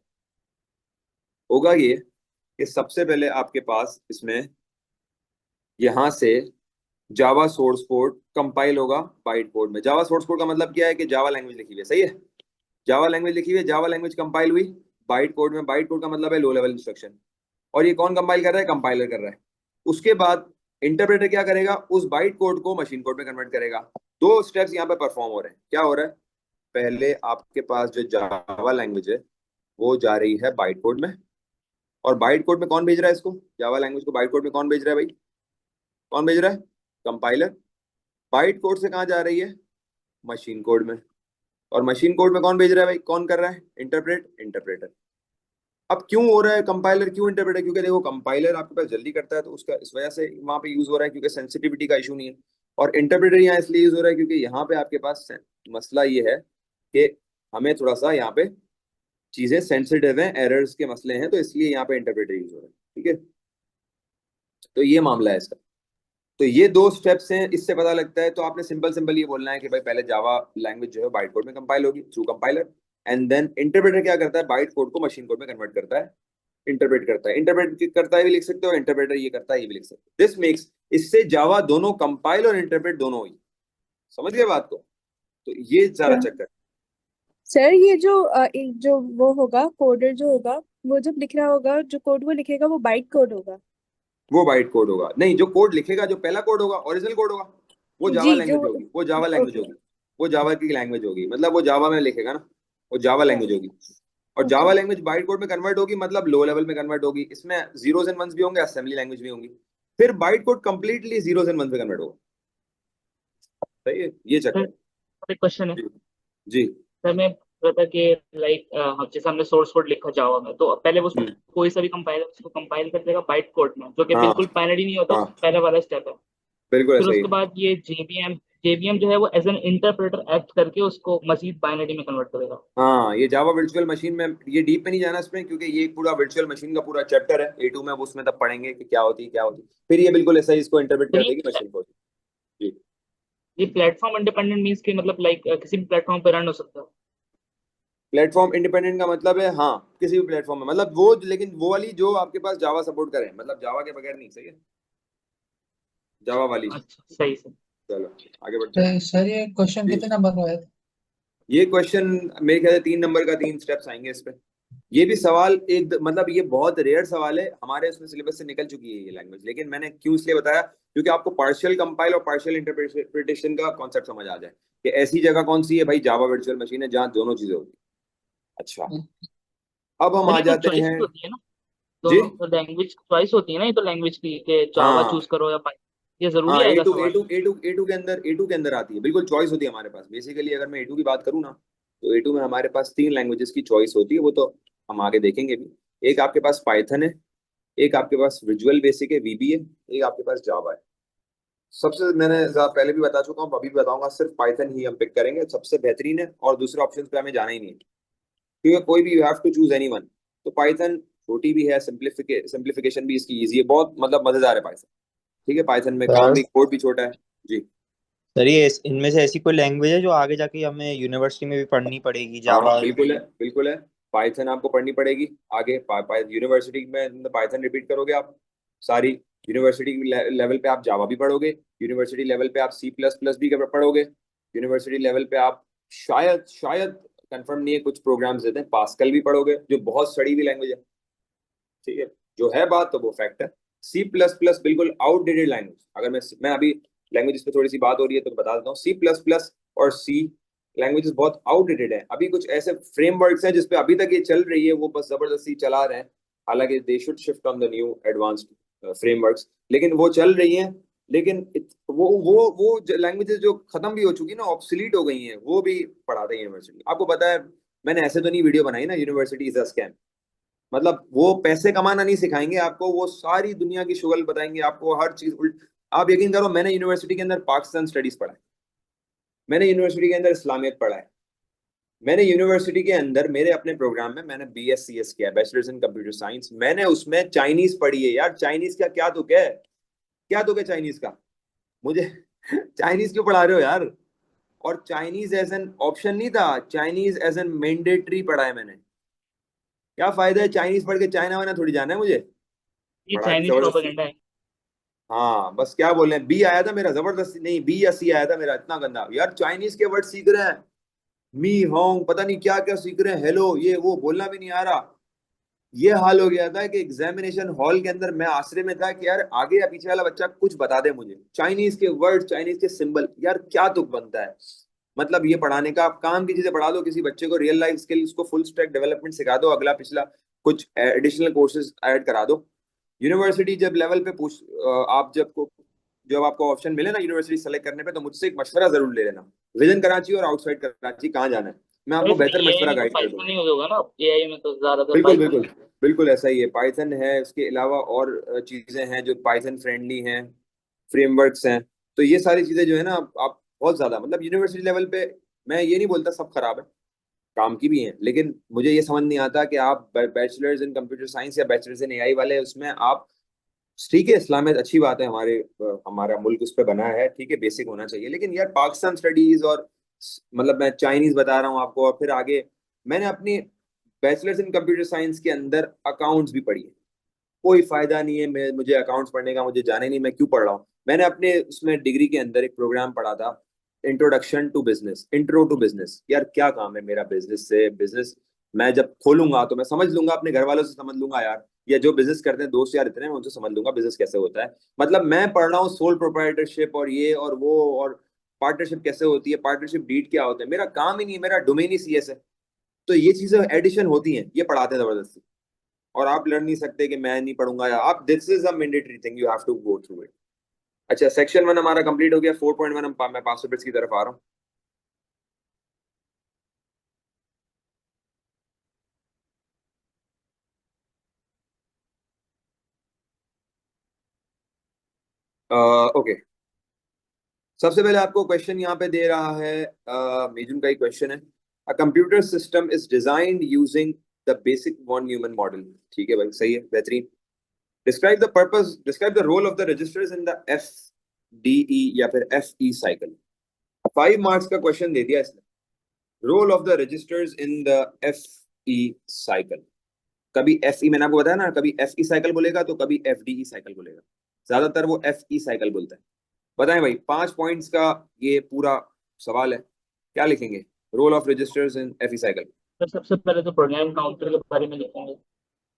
होगा ये कि सबसे पहले आपके पास इसमें यहां से जावा सोर्स कोड कंपाइल होगा बाइट कोड में। जावा सोर्स कोड का मतलब क्या है कि जावा लैंग्वेज लिखी हुई है, सही है, जावा लैंग्वेज लिखी हुई है, जावा लैंग्वेज कंपाइल हुई बाइट कोड में। बाइट कोड का मतलब है लो लेवल इंस्ट्रक्शन, और ये कौन कंपाइल कर रहा है, कंपाइलर कर रहा है। उसके बाद इंटरप्रेटर क्या करेगा, उस बाइट कोड को मशीन कोड में कन्वर्ट करेगा। दो स्टेप्स यहाँ पे परफॉर्म हो रहे हैं। क्या हो रहा है, पहले आपके पास जो जावा लैंग्वेज है वो जा रही है बाइट कोड में, और बाइट कोड में कौन भेज रहा है इसको, जावा लैंग्वेज को बाइट कोड में कौन भेज रहा है भाई, कौन भेज रहा है, कंपाइलर। बाइट कोड से कहाँ जा रही है, मशीन कोड में, और मशीन कोड में कौन भेज रहा है भाई, कौन कर रहा है, इंटरप्रेटर। अब क्यों हो रहा है कंपाइलर, क्यों इंटरप्रेटर, क्योंकि देखो कंपाइलर आपके पास जल्दी करता है तो उसका इस वजह से वहां पे यूज हो रहा है क्योंकि सेंसिटिविटी का इशू नहीं है। और इंटरप्रेटर यहाँ इसलिए यूज हो रहा है क्योंकि यहाँ पे आपके पास मसला ये है कि हमें थोड़ा सा यहाँ पे चीजें सेंसिटिव हैं, एरर्स के मसले हैं, तो इसलिए यहाँ पे इंटरप्रेटर यूज हो रहा है। ठीक है, तो ये मामला है इसका। तो ये दो स्टेप्स हैं, इससे पता लगता है। तो आपने सिंपल सिंपल ये बोलना है कि भाई पहले जावा लैंग्वेज जो है बाइट कोड में कंपाइल होगी through compiler, and then interpreter क्या करता है, बाइट कोड को मशीन कोड में कन्वर्ट करता है, इंटरप्रेट करता है। इंटरप्रेट करता है भी लिख सकते हो, इंटरप्रेटर ये करता है ये भी लिख सकते हो। दिस मेक्स, इससे जावा दोनों कंपाइल और इंटरप्रेट दोनों हुई। समझ गए बात को, तो ये सारा चक्कर। सर ये जो वो होगा कोडर जो होगा, वो जब लिख रहा होगा, जो कोड वो लिखेगा वो बाइट कोड होगा। वो बाइट कोड होगा नहीं, जो कोड लिखेगा जो पहला कोड होगा ओरिजिनल कोड होगा, वो जावा जी जो लैंग्वेज होगी, वो जावा लैंग्वेज ओके होगी, वो जावा की लैंग्वेज होगी, मतलब वो जावा में लिखेगा ना, वो जावा लैंग्वेज होगी। और जावा ओके लैंग्वेज बाइट कोड में कन्वर्ट होगी, मतलब लो लेवल में कन्वर्ट होगी, इसमें जीरोस एंड वंस भी होंगे, असेंबली लैंग्वेज भी होंगी। फिर byte code completely zeros and ones में कन्वर्ट होगा। सही है, ये सर चक्कर। एक क्वेश्चन है। जी जी। सर मैं बोल रहा था कि लाइक जैसे हमने सोर्स कोड लिखा जावा में, तो पहले वो उसको हम्म, कोई सा भी कंपाइलर उसको कंपाइल कर देगा बाइट कोड में, जो कि हाँ बिल्कुल बाइनरी नहीं होता, हाँ, पहला वाला स्टेप है। बिल्कुल फिर ऐसा ही उसके है। बाद ये जेवीएम जो है वो एज एन इंटरप्रेटर एक्ट करके उसको मजीद बाइनरी में कन्वर्ट करेगा। हाँ, ये जावा वर्चुअल मशीन में, ये डीप में नहीं जाना इसमें क्योंकि ये एक पूरा वर्चुअल मशीन का पूरा चैप्टर है A2 में, वो उसमें तब पढ़ेंगे कि क्या होती है क्या होती है। फिर ये बिल्कुल ऐसा ही इसको इंटरप्रेट तो कर देगी मशीन को। जी। ये प्लेटफॉर्म इंडिपेंडेंट मीन्स कि मतलब लाइक किसी भी प्लेटफॉर्म पर रन हो सकता है। प्लेटफॉर्म इंडिपेंडेंट का मतलब है हाँ, किसी भी प्लेटफॉर्म में, मतलब वो, लेकिन वो वाली जो आपके पास जावा सपोर्ट करे, मतलब जावा के बगैर नहीं, सही है, जावा वाली। अच्छा सही से। चलो आगे बढ़ते हैं। सर ये क्वेश्चन जी, कितने नंबर का है? ये क्वेश्चन मेरे ख्याल से 3 नंबर का, 3 स्टेप्स आएंगे इस पे। ये भी सवाल एक मतलब ये बहुत रेयर सवाल है, हमारे उसमें सिलेबस से निकल चुकी है ये लैंग्वेज, लेकिन मैंने क्यों इसलिए बताया क्योंकि आपको पार्शियल कंपाइल और पार्शियल इंटरप्रिटेशन का कॉन्सेप्ट समझ आ जाए कि ऐसी जगह कौन सी है भाई, जावा वर्चुअल मशीन है जहाँ दोनों चीजें होती है। अच्छा, अब हम सर आ ये तो जाते चॉइस हैं। होती है ना, जी, दोनों तो लैंग्वेज चॉइस होती है ना, ये तो लैंग्वेज की कि जावा हाँ चूज करो या पाइथन, ये जरूरी हाँ, ए आएगा टू ए सवाल टू में। ए टू ए टू के अंदर, A2 के अंदर आती है, बिल्कुल चॉइस होती है हमारे पास। बेसिकली अगर मैं A2 की बात करूँ ना, तो A2 में हमारे पास 3 लैंग्वेजेस की चॉइस होती है, वो तो हम आगे देखेंगे भी। एक आपके पास पाइथन है, एक आपके पास विजुअल बेसिक है VB है, एक आपके पास जावा है। सबसे मैंने पहले भी बता चुका हूँ, अभी भी बताऊंगा, सिर्फ पाइथन ही हम पिक करेंगे, सबसे बेहतरीन है, और दूसरे ऑप्शन पे हमें जाना ही नहीं है क्योंकि कोई भी, you have to choose any one. तो पाइथन छोटी भी है, सिंप्लीफिकेशन भी इसकी ईजी है, बहुत मतलब मजेदार है पाइथन। ठीक है, पाइथन में काम सर भी, कोड भी छोटा है। जी सर ये इनमें से ऐसी कोई लैंग्वेज है जो आगे जाके हमें यूनिवर्सिटी में भी पढ़नी पड़ेगी, हाँ, जावा? बिल्कुल है, बिल्कुल है। पाइथन आपको पढ़नी पड़ेगी आगे, यूनिवर्सिटी में पाइथन रिपीट करोगे आप सारी। यूनिवर्सिटी लेवल पे आप जावा भी पढ़ोगे, यूनिवर्सिटी लेवल पे आप C++ भी पढ़ोगे, यूनिवर्सिटी लेवल पे आप शायद शायद कंफर्म नहीं है, कुछ प्रोग्राम्स देते हैं, पास्कल भी पढ़ोगे जो बहुत सड़ी हुई लैंग्वेज है। ठीक है, जो है बात तो वो फैक्ट है। C++ बिल्कुल आउटडेटेड लैंग्वेज। अगर मैं अभी लैंग्वेज पे थोड़ी सी बात हो रही है तो बता देता हूँ, C++ और C लैंग्वेजेस बहुत आउटडेटेड है। अभी कुछ ऐसे फ्रेमवर्क्स हैं जिसपे अभी तक ये चल रही है, वो बस जबरदस्ती चला रहे हैं। हालांकि they should shift on the new advanced frameworks, लेकिन वो चल रही हैं। लेकिन वो लैंग्वेजेस जो खत्म भी हो चुकी ना, ऑब्सोलीट हो गई हैं, वो भी पढ़ाते हैं यूनिवर्सिटी। आपको पता है, मैंने ऐसे तो नहीं वीडियो बनाई ना, यूनिवर्सिटी इज अ स्कैम, मतलब वो पैसे कमाना नहीं सिखाएंगे आपको, वो सारी दुनिया की शुगल बताएंगे आपको, हर चीज उल्ट। आप यकीन करो, मैंने यूनिवर्सिटी के अंदर पाकिस्तान स्टडीज पढ़ा है, मैंने यूनिवर्सिटी के अंदर इस्लामियत पढ़ा है, मैंने यूनिवर्सिटी के अंदर मेरे अपने प्रोग्राम में मैंने BScs किया, बैचलर्स इन कंप्यूटर साइंस, मैंने उसमें चाइनीज पढ़ी है यार। चाइनीज का क्या तुक है, क्या तुक है चाइनीज का? मुझे चाइनीज क्यों पढ़ा रहे हो यार? और चाइनीज एज एन ऑप्शन नहीं था, चाइनीज एज एन मैंडेटरी पढ़ा है मैंने। क्या फायदा है चाइनीज पढ़ के, चाइना वाना थोड़ी जाना है मुझे। ये पढ़ा दी चाइनीज जबरदस्ती। प्रोपेगेंडा है। हाँ बस क्या बोले, बी आया था मेरा जबरदस्ती, नहीं B या C आया था मेरा, इतना गंदा यार। चाइनीज के वर्ड सीख रहे हैं, मी होंग पता नहीं क्या क्या सीख रहे हैं, हेलो ये वो बोलना भी नहीं आ रहा। ये हाल हो गया था कि एग्जामिनेशन हॉल के अंदर मैं आश्रय में था कि यार आगे या पीछे वाला बच्चा कुछ बता दे मुझे, चाइनीज के वर्ड, चाइनीज के सिंबल, यार क्या तुक बनता है। मतलब ये पढ़ाने का, आप काम की चीजें पढ़ा दो किसी बच्चे को, रियल लाइफ स्किल, उसको फुल स्टैक डेवलपमेंट सिखा दो, अगला पिछला कुछ एडिशनल कोर्सेज ऐड करा दो। यूनिवर्सिटी जब लेवल पे पूछ आप जब आपको ऑप्शन मिले ना यूनिवर्सिटी सेलेक्ट करने पे, तो मुझसे एक मशवरा जरूर ले लेना, विजन कराची और आउटसाइड कराची कहाँ जाना है, मैं आपको बेहतर एआई मशवरा में तो गाइड कर पाइथन दूंगा। ही होगा ना, एआई में तो ज्यादातर बिल्कुल पाइथन। बिल्कुल बिल्कुल ऐसा ही है, पाइथन है, उसके अलावा और चीजें हैं जो पाइथन फ्रेंडली हैं, फ्रेमवर्क्स हैं। तो ये सारी चीजें जो है ना, आप बहुत ज्यादा, मतलब यूनिवर्सिटी लेवल पे, मैं ये नहीं बोलता सब खराब है, काम की भी हैं, लेकिन मुझे ये समझ नहीं आता कि आप बैचलर्स इन कंप्यूटर साइंस या बैचलर्स इन AI वाले, उसमें आप, ठीक है इस्लामियत अच्छी बात है, हमारा मुल्क उस पर बना है, ठीक है बेसिक होना चाहिए, लेकिन यार पाकिस्तान स्टडीज और मतलब मैं चाइनीज बता रहा हूँ आपको, और फिर आगे मैंने अपनी बैचलर्स इन कंप्यूटर साइंस के अंदर अकाउंट्स भी पढ़ी है। कोई फायदा नहीं है, मुझे अकाउंट्स पढ़ने का, मुझे जाने नहीं, मैं क्यों पढ़ रहा हूँ। मैंने अपने उसमें डिग्री के अंदर एक प्रोग्राम पढ़ा था, introduction to business, intro to business. यार क्या काम है मेरा बिजनेस से, बिजनेस मैं जब खोलूंगा तो मैं समझ लूंगा, अपने घर वालों से समझ लूंगा यार, या जो बिजनेस करते हैं दोस्त यार इतने, मैं उनसे समझ लूंगा बिजनेस कैसे होता है। मतलब मैं पढ़ रहा हूँ सोल प्रोप्राइटरशिप और ये और वो, और पार्टनरशिप कैसे होती है, पार्टनरशिप डीड क्या होता है, मेरा काम ही नहीं है, मेरा डोमेन ही CS है। तो ये चीजें एडिशन होती हैं, ये पढ़ाते हैं जबरदस्ती, और आप लड़ नहीं सकते कि मैं नहीं पढ़ूंगा, या आप, this is a mandatory thing, you have to go through it. अच्छा सेक्शन 1 हमारा कंप्लीट हो गया, 4.1 मैं 500 बिट्स की तरफ आ रहा हूँ। ओके, सबसे पहले आपको क्वेश्चन यहाँ पे दे रहा है, मेजुन का ही क्वेश्चन है, a computer system is designed using the basic von Neumann model. ठीक है भाई, सही है, बेहतरीन। Describe the purpose, describe the role of the registers in the FDE या फिर FE साइकिल। 5 मार्क्स का क्वेश्चन दे दिया इसने, role of the registers in the FE cycle. कभी FE, मैंने आपको बताया ना, कभी FE साइकिल बोलेगा तो कभी FDE साइकिल बोलेगा, ज्यादातर वो FE साइकिल बोलता है। बताएं भाई, 5 पॉइंट्स का ये पूरा सवाल है, क्या लिखेंगे? Role of registers in FE cycle. तो सबसे पहले तो प्रोग्राम काउंटर के बारे में लिखेंगे।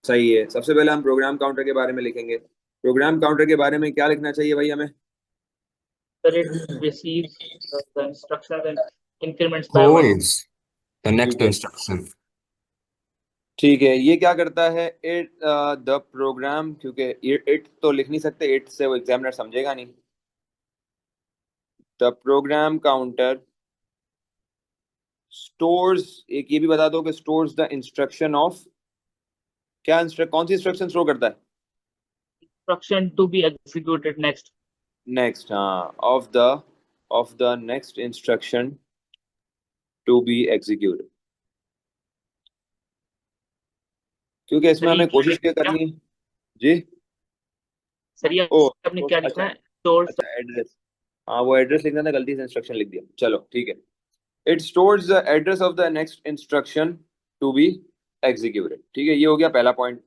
सही है, सबसे पहले हम प्रोग्राम काउंटर के बारे में लिखेंगे। प्रोग्राम काउंटर के बारे में क्या लिखना चाहिए भाई हमें? That it receives the instructions and increments by one. Holds the next ठीक है, instruction. ठीक है, ये क्या करता है? इट द प्रोग्राम, क्योंकि इट तो लिख नहीं सकते, इट से वो एग्जामिनर समझेगा नहीं। द प्रोग्राम काउंटर स्टोर्स, एक ये भी बता दो कि स्टोर्स द इंस्ट्रक्शन ऑफ, क्या कौन सी इंस्ट्रक्शन स्टोर करता है? Instruction to be executed next. Next, हाँ, of the next instruction to be executed, क्योंकि इसमें सर हमें कोशिश क्या क्या करनी है जी। सर ये ओ, आपने क्या लिखना अच्छा है? स्टोर्स अच्छा, एड्रेस, हाँ वो एड्रेस लिखना था, गलती से इंस्ट्रक्शन लिख दिया, चलो ठीक है। It stores the address of the next instruction to be executed. ठीक है, ये हो गया पहला पॉइंट।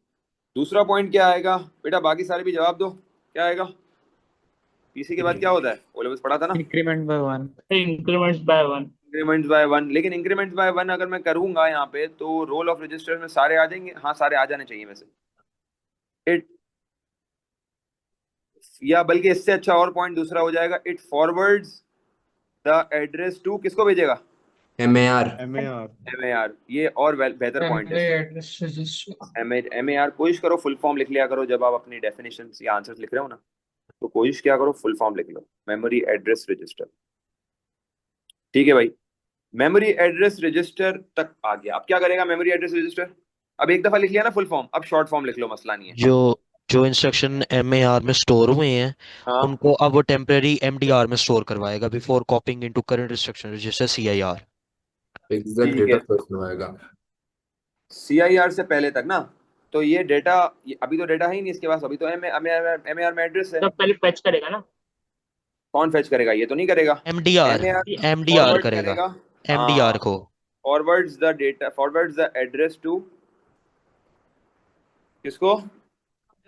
दूसरा पॉइंट क्या आएगा बेटा? बाकी सारे भी जवाब दो, क्या आएगा? PC के बाद क्या होता है? वो बस पढ़ा था ना, increment by one. Increments by one. Increments by 1। लेकिन इंक्रीमेंट्स बाय 1 अगर मैं करूंगा यहाँ पे, तो रोल ऑफ रजिस्टर में सारे आ जाएंगे? हाँ सारे आ जाने चाहिए वैसे। इट, या बल्कि इससे अच्छा और पॉइंट दूसरा हो जाएगा, it forwards the address to, किसको भेजेगा? MAR. MAR. MAR, ये और बेहतर पॉइंट है। Memory address register. MAR, कोशिश करो फुल फॉर्म लिख लिया करो जब आप अपनी डेफिनेशन या आंसर्स लिख रहे हो ना, तो कोशिश क्या करो फुल फॉर्म लिख लो, मेमोरी एड्रेस रजिस्टर। ठीक है भाई, मेमोरी एड्रेस रजिस्टर तक आ गया। अब क्या करेगा मेमोरी एड्रेस रजिस्टर? अब एक दफा लिख लिया ना फुल फॉर्म, अब शॉर्ट फॉर्म लिख लो, मसला नहीं है। जो जो इंस्ट्रक्शन MAR में स्टोर हुए हैं हाँ उनको अब वो टेम्परेरी MDR में स्टोर करवाएगा before कॉपिंग into current instruction register CIR। Exact ठीक डेटा है, फर्स्ट में आएगा। CIR से पहले तक ना। तो ये डेटा, अभी तो डेटा है ही नहीं इसके पास, अभी तो MAR में एड्रेस है। तब पहले फेच करेगा ना। कौन फेच करेगा? ये तो नहीं करेगा। MDR MAR MDR फॉरवर्ड करेगा करेगा। MDR हाँ, को। फॉरवर्ड्स द एड्रेस टू किसको?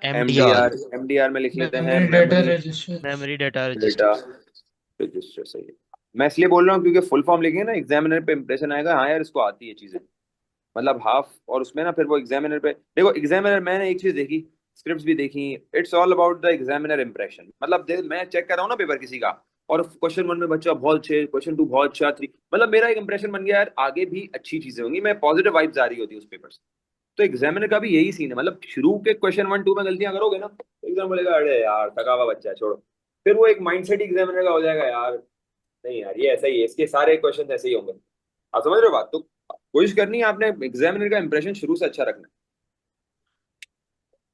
MDR MDR में लिख लेते हैं memory data memory register. Memory data data register. Register. सही है। मैं इसलिए बोल रहा हूँ क्योंकि फुल फॉर्म लिखेंगे ना, एग्जामिनर पे इंप्रेशन आएगा, हाँ यार इसको आती है चीजें, मतलब हाफ। और उसमें ना फिर वो एग्जामिनर पे देखो, एग्जामिनर, मैंने एक चीज देखी, स्क्रिप्ट्स भी देखी, it's all about the examiner impression. मतलब मैं चेक कर रहा हूँ ना पेपर किसी का, और क्वेश्चन 1 में बच्चा बहुत अच्छे, क्वेश्चन 2 बहुत अच्छा, 3, मतलब मेरा एक इंप्रेशन बन गया यार, आगे भी अच्छी चीजें होंगी, मैं पॉजिटिव वाइब्स आ रही होती है उस पेपर से। तो एग्जामिनर का भी यही सीन है, मतलब शुरू के क्वेश्चन 1 2 में गलतियां करोगे ना, तो एग्जाम बोलेगा अरे यार थका हुआ बच्चा है, छोड़ो। फिर वो एक माइंडसेट एग्जामिनर का हो जाएगा, यार नहीं यार ये ऐसा ही है, इसके सारे क्वेश्चन ऐसे ही होंगे। आप समझ रहे हो बात? तो कोशिश करनी है आपने एग्जामिनर का इंप्रेशन शुरू से अच्छा रखना है।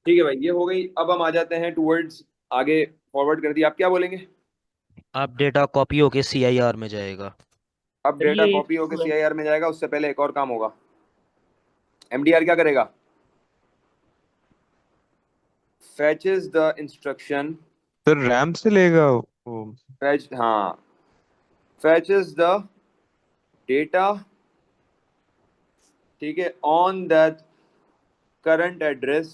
ठीक है भाई, ये हो गई। अब हम आ जाते हैं टूवर्ड्स, आगे फॉरवर्ड कर दिया, आप क्या बोलेंगे? अब डेटा कॉपी होके CIR में जाएगा। अब सर डेटा ये कॉपी होकर CIR में जाएगा, उससे पहले एक और काम होगा। MDR क्या करेगा? fetches the instruction, sir RAM से लेगा वो। हाँ, fetches the data, ठीक है, on that current address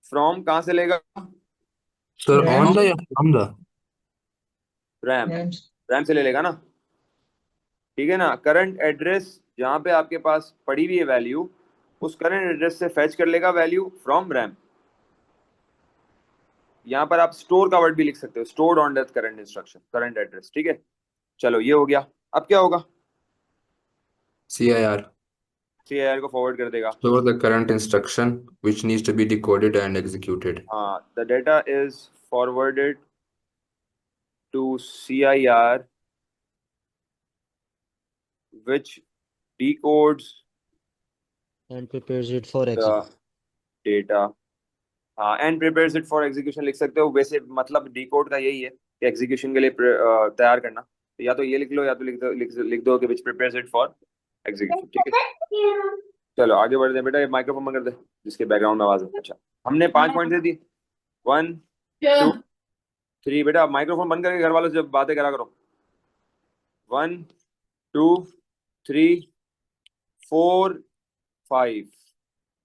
from, कहाँ से लेगा? सर ऑन द रैम या from the? RAM, RAM RAM से ले लेगा ना। ठीक है ना, करंट एड्रेस जहाँ पे आपके पास पड़ी हुई है वैल्यू, उस करंट एड्रेस से फैच कर लेगा वैल्यू फ्रॉम रैम। यहाँ पर आप स्टोर का वर्ड भी लिख सकते हो, stored on that current instruction, current address. ठीक है, चलो ये हो गया। अब क्या होगा? CIR CIR को फॉरवर्ड कर देगा। store the current instruction which needs to be decoded and executed. हाँ, the data is forwarded to CIR which decodes And prepares it for the execution. data। हाँ, and prepares it for execution लिख सकते हो। वैसे मतलब decode का यही है कि एग्जीक्यूशन के लिए तैयार करना। तो या तो ये लिख लो, या तो लिख दो कि विच प्रिपेयर्स इट फॉर एग्जीक्यूशन। ठीक है, चलो आगे बढ़ते हैं। बेटा ये माइक्रोफोन बंद कर दे, जिसके बैकग्राउंड में आवाज है। अच्छा, हमने 5 पॉइंट दे दिए, 1 2 3। बेटा माइक्रोफोन बंद करके घर वालों से बातें करा करो। 1 2 3 4 5।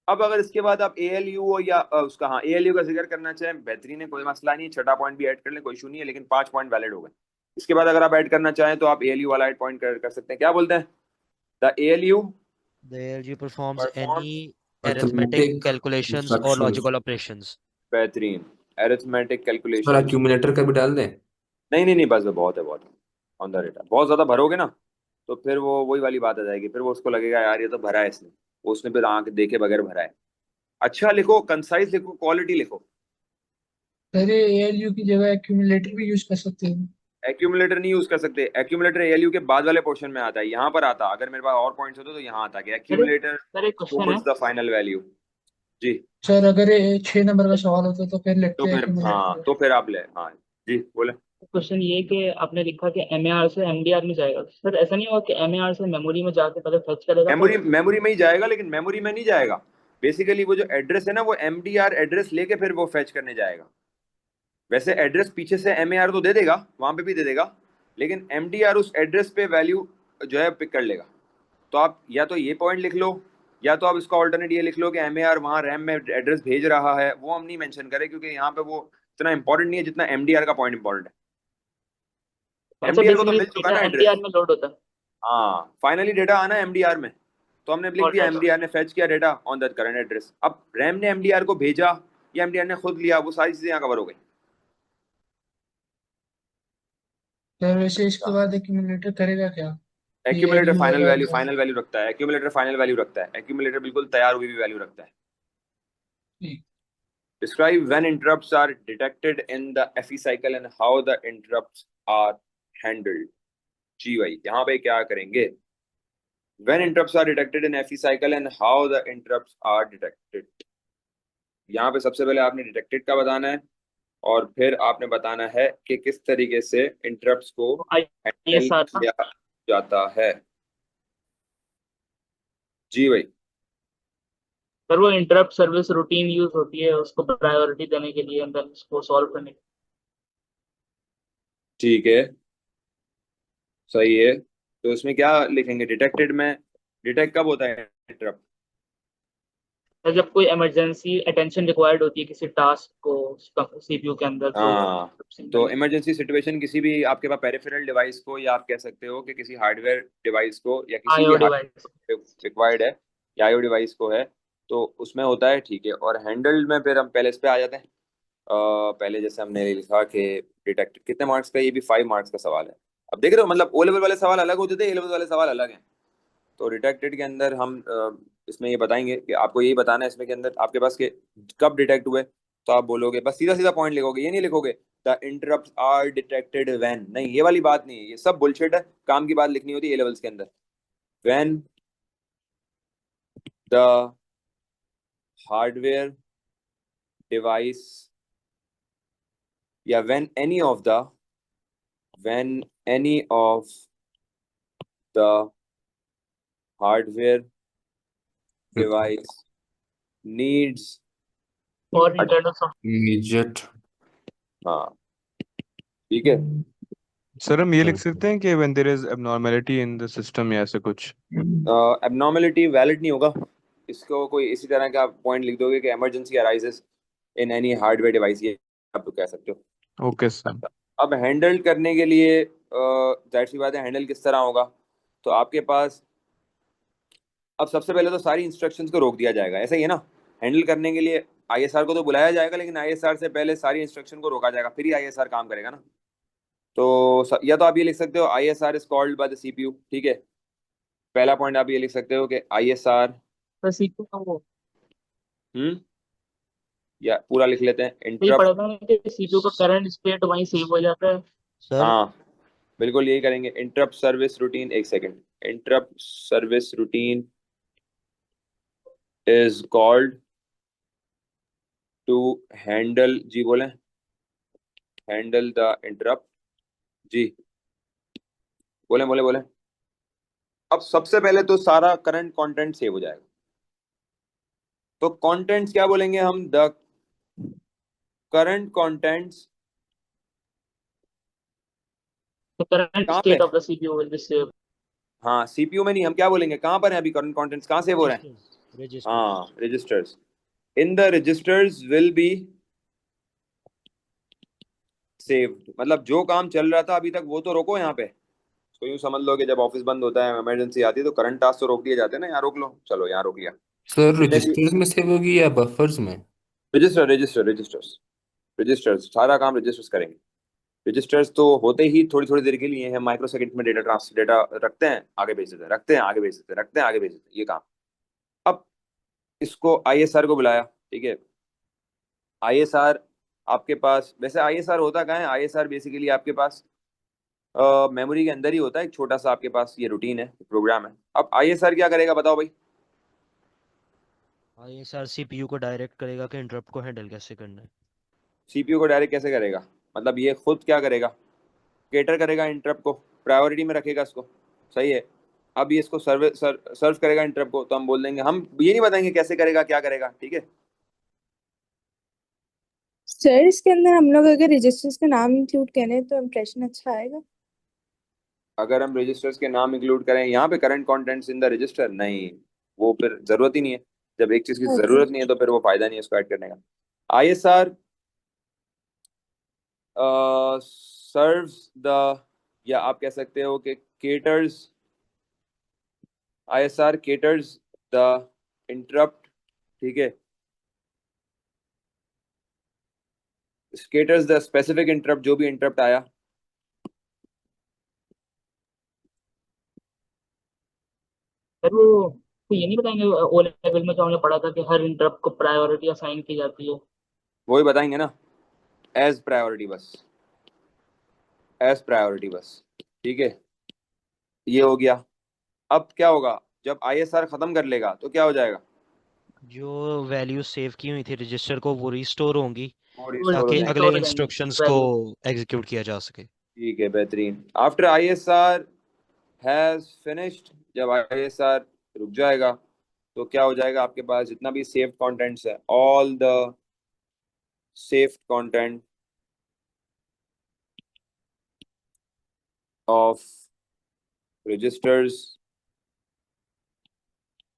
अब अगर इसके बाद आप ALU या उसका, हाँ ALU का जिक्र करना चाहें, बेहतरीन है, कोई मसला नहीं है, छठा पॉइंट भी ऐड कर ले, कोई इशू नहीं है, लेकिन 5 पॉइंट वैलिड हो गए। इसके बाद अगर आप ऐड करना चाहें तो आप ALU वाला ऐड पॉइंट कर सकते हैं। क्या बोलते हैं? The ALU The ALU performs perform any arithmetic Arithmetic calculations or instructions। logical operations. बेहतरीन अरिथमेटिक सर कैलकुलेशन। accumulator का भी डाल दें? नहीं नहीं नहीं, बस बहुत है, बहुत है ऑन द डेटा। बहुत ज्यादा भरोगे ना तो फिर वो वही वाली बात आ जाएगी, फिर वो उसको लगेगा यार ये तो भरा है इसने, वो उसने फिर आंख देखे बगैर भरा है। अच्छा लिखो, कंसाइज लिखो, क्वालिटी लिखो। सर ये ALU की जगह एक्यूमुलेटर भी यूज कर सकते हैं। एक्यूमुलेटर नहीं यूज कर सकते, एक्यूमुलेटर ALU के बाद वाले पोर्शन में आता है, यहाँ पर आता। अगर मेरे पास और पॉइंट्स होते तो यहाँ आता कि एक्यूमुलेटर सर एक क्वेश्चन है। Stores the final value. जी, सर अगर ये 6 नंबर का सवाल होता तो फिर तो लिखते हैं फिर हाँ, एक्यूमुलेटर। तो फिर आप ले, हाँ जी बोले। क्वेश्चन ये कि आपने लिखा कि MAR से MDR में जाएगा, सर ऐसा नहीं होगा कि MAR से मेमोरी में जाके पहले फेच करेगा मेमोरी फिर? मेमोरी में ही जाएगा, लेकिन मेमोरी में नहीं जाएगा। बेसिकली वो जो एड्रेस है ना, वो MDR एड्रेस लेके फिर वो फेच करने जाएगा। वैसे एड्रेस पीछे से MAR तो दे देगा, वहां पे भी दे देगा, लेकिन MDR उस एड्रेस पे वैल्यू जो है पिक कर लेगा। तो आप या तो ये पॉइंट लिख लो, या तो आप इसका ऑल्टरनेट ये लिख लो कि MAR वहाँ रैम में एड्रेस भेज रहा है। वो हम नहीं मेंशन करें क्योंकि यहाँ पे वो इतना इंपॉर्टेंट नहीं है जितना MDR का पॉइंट इंपॉर्टेंट है। अच्छा, MDR को तो बेसिकली मिल चुका है डेटा ना MDR एड्रेस। में लोड होता है। हाँ, फाइनली डेटा आना है MDR में, तो हमने लिख दिया ऑलराइट। MDR ने फेच किया data on that current address. अब रैम ने MDR को भेजा या MDR ने खुद लिया, वो सारी चीजें यहाँ कवर हो गई। सर वैसे इसके बाद एक्यूमुलेटर करेगा क्या? एक्यूमुलेटर ALU फाइनल वैल्यू, लगाएगा। फाइनल वैल्यू रखता है। एक्यूमुलेटर फाइनल वैल्यू रखता है। एक्यूमुलेटर बिल्कुल तैयार हुई वैल्यू रखता है। ठीक। Describe when interrupts are detected in the FE cycle and how the interrupts are handled। जी भाई, यहाँ पे क्या करेंगे? When interrupts are detected in FE cycle and how the interrupts are detected। यहाँ पे सबसे पहले आपने डिटेक्टेड का बताना है और फिर आपने बताना है कि किस तरीके से इंटरप्ट्स को हैंडल ISR ना, किया जाता है। जी भाई। पर वो इंटरप्ट सर्विस रूटीन यूज होती है उसको प्रायोरिटी देने के लिए अंदर उसको सॉल्व करने के ठीक है, सही है। तो इसमें क्या लिखेंगे डिटेक्टेड में? डिटेक्ट कब होता है इंटरप्ट? लिए। जब कोई इमरजेंसी अटेंशन रिक्वायर्ड होती है किसी टास्क को सीपीयू के अंदर, तो हाँ, तो इमरजेंसी सिचुएशन किसी भी आपके पास पेरिफेरल डिवाइस को, या आप कह सकते हो कि किसी हार्डवेयर डिवाइस को, या किसी भी IO डिवाइस। रिक्वायर्ड है या आईओ डिवाइस को है, तो उसमें होता है। ठीक है, और हैंडल्ड में फिर हम पहले इस पे आ जाते हैं। पहले जैसे हमने लिखा कि डिटेक्ट कितने मार्क्स का, ये भी 5 मार्क्स का सवाल है। अब देख रहे हो, मतलब ओ लेवल वाले सवाल अलग होते थे, ए लेवल वाले सवाल अलग हैं। तो डिटेक्टेड के अंदर हम इसमें ये बताएंगे कि आपको यही बताना है इसमें के अंदर आपके पास के कब डिटेक्ट हुए। तो आप बोलोगे, बस सीधा सीधा पॉइंट लिखोगे, ये नहीं लिखोगे the interrupt are detected when, नहीं, ये वाली बात नहीं है, ये सब बुलशिट है। काम की बात लिखनी होती है ए लेवल्स के अंदर। व्हेन द हार्डवेयर डिवाइस, या when any of the hardware device needs, और इंटरनल Immediate. हाँ ठीक है। सर हम ये लिख सकते हैं कि when there is abnormality in the system या ऐसे कुछ? एबनॉर्मेलिटी वैलिड नहीं होगा, इसको कोई इसी तरह का पॉइंट लिख दोगे कि emergency arises in any hardware device, ये आप कह सकते हो। Okay sir. अब हैंडल करने के लिए जाहिर सी बात है, हैंडल किस तरह होगा? तो आपके पास अब सबसे पहले तो सारी इंस्ट्रक्शंस को रोक दिया जाएगा, ऐसा ही है ना। हैंडल करने के लिए आईएसआर को तो बुलाया जाएगा, लेकिन आईएसआर से पहले सारी इंस्ट्रक्शन को रोका जाएगा, फिर ही आईएसआर काम करेगा ना। तो या तो आप ये लिख सकते हो ISR is called by the CPU, ठीक है। पहला पॉइंट आप ये लिख सकते हो कि आईएसआर, सीपीयू का वो या पूरा लिख लेते हैं तो ये इंटरप्ट। पढ़ा था ना कि सीपीयू का करंट स्टेट वहीं सेव हो जाता है। सर हाँ बिल्कुल यही करेंगे। इंटरप्ट सर्विस रूटीन, एक second, interrupt service routine is called to handle, जी बोलें, हैंडल द इंटरप्ट, जी बोलें बोलें बोलें। अब सबसे पहले तो सारा करंट कंटेंट सेव हो जाएगा, तो कंटेंट्स क्या बोलेंगे हम? द करंट कंटेंट्स तो करंट कहाँ पे? State of the CPU will be save. हाँ, सीपीयू में नहीं, हम क्या बोलेंगे, कहाँ पर है अभी करंट कंटेंट्स, कहाँ सेव हो रहे हैं? रजिस्टर्स हाँ, registers. In the registers will be saved, मतलब जो काम चल रहा था अभी तक वो तो रोको यहाँ पे। तो यूं समझ लो कि जब ऑफिस बंद होता है, इमरजेंसी आती है, तो करंट टास्क तो रोक दिए जाते हैं ना, यहाँ रोक लो, चलो यहाँ रोक लिया। सर जितने भी रजिस्टर्स में सेव होगी या बफर्स में? रजिस्टर्स सारा काम रजिस्टर्स करेंगे। रजिस्टर्स तो होते ही थोड़ी थोड़ी देर के लिए हैं, माइक्रो सेकंड में डेटा रखते हैं, आगे भेज देते हैं, रखते हैं, आगे भेज देते हैं, रखते हैं, आगे भेज देते हैं, ये काम। अब इसको आईएसआर को बुलाया, ठीक है। आईएसआर आपके पास, वैसे आईएसआर होता कहाँ है? आईएसआर बेसिकली आपके पास मेमोरी के अंदर ही होता है, एक छोटा सा आपके पास ये रूटीन है, प्रोग्राम है। अब आईएसआर क्या करेगा बताओ भाई? आईएसआर सीपीयू को डायरेक्ट करेगा कि इंटरप्ट को हैंडल कैसे करना है। सीपीयू को डायरेक्ट कैसे करेगा? मतलब ये खुद क्या करेगा? केटर करेगा इंटरप्ट को, प्रायोरिटी में रखेगा इसको, सही है। अब ये इसको सर्व करेगा इंटरप्ट को, तो हम बोल देंगे, हम ये नहीं बताएंगे कैसे करेगा, क्या करेगा, ठीक है। सर इसके अंदर हम लोग अगर रजिस्टर्स का नाम इंक्लूड करें तो इम्प्रेशन अच्छा आएगा। अगर हम रजिस्टर्स के नाम इंक्लूड करें यहाँ पे, current contents in the register, नहीं, वो फिर जरूरत ही नहीं है। जब एक चीज की ओके। जरूरत नहीं है तो फिर वो फायदा नहीं है इसको ऐड करने का। आईएसआर सर्व्स द, या आप कह सकते हो कि caters, ISR caters the interrupt, ठीक है। केटर्स द स्पेसिफिक इंटरप्ट, जो भी इंटरप्ट आया। फिर वो तो ये नहीं बताएंगे ओ लेवल में जो हमने पढ़ा था कि हर इंटरप्ट को प्रायोरिटी असाइन की जाती है। वही बताएंगे ना, एज प्रायोरिटी बस, एज प्रायोरिटी बस, ठीक है। ये हो गया। अब क्या होगा, जब आईएसआर खत्म कर लेगा तो क्या हो जाएगा? जो वैल्यू सेव की हुई थी रजिस्टर को वो रिस्टोर होंगी वो वो restore हो ताकि जाएंगे। अगले restore हो जाएंगी इंस्ट्रक्शंस को value। एग्जीक्यूट किया जा सके। ठीक है, बेहतरीन। आफ्टर ISR हैज फिनिश्ड, जब ISR रुक जाएगा तो क्या हो जाएगा, आपके पास जितना भी सेव्ड कंटेंट्स है, all the saved content of registers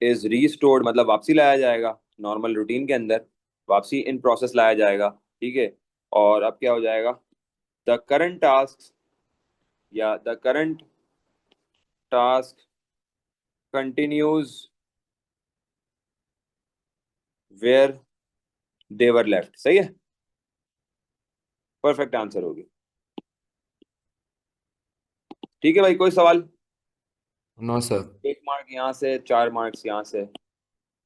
is restored, मतलब वापसी लाया जाएगा नॉर्मल रूटीन के अंदर, वापसी इन प्रोसेस लाया जाएगा। ठीक है, और अब क्या हो जाएगा, द करंट टास्क या the current task continues where they were left. सही है, परफेक्ट आंसर होगी। ठीक है भाई, कोई सवाल? No, sir. 1 मार्क यहाँ से, 4 मार्क्स यहाँ से।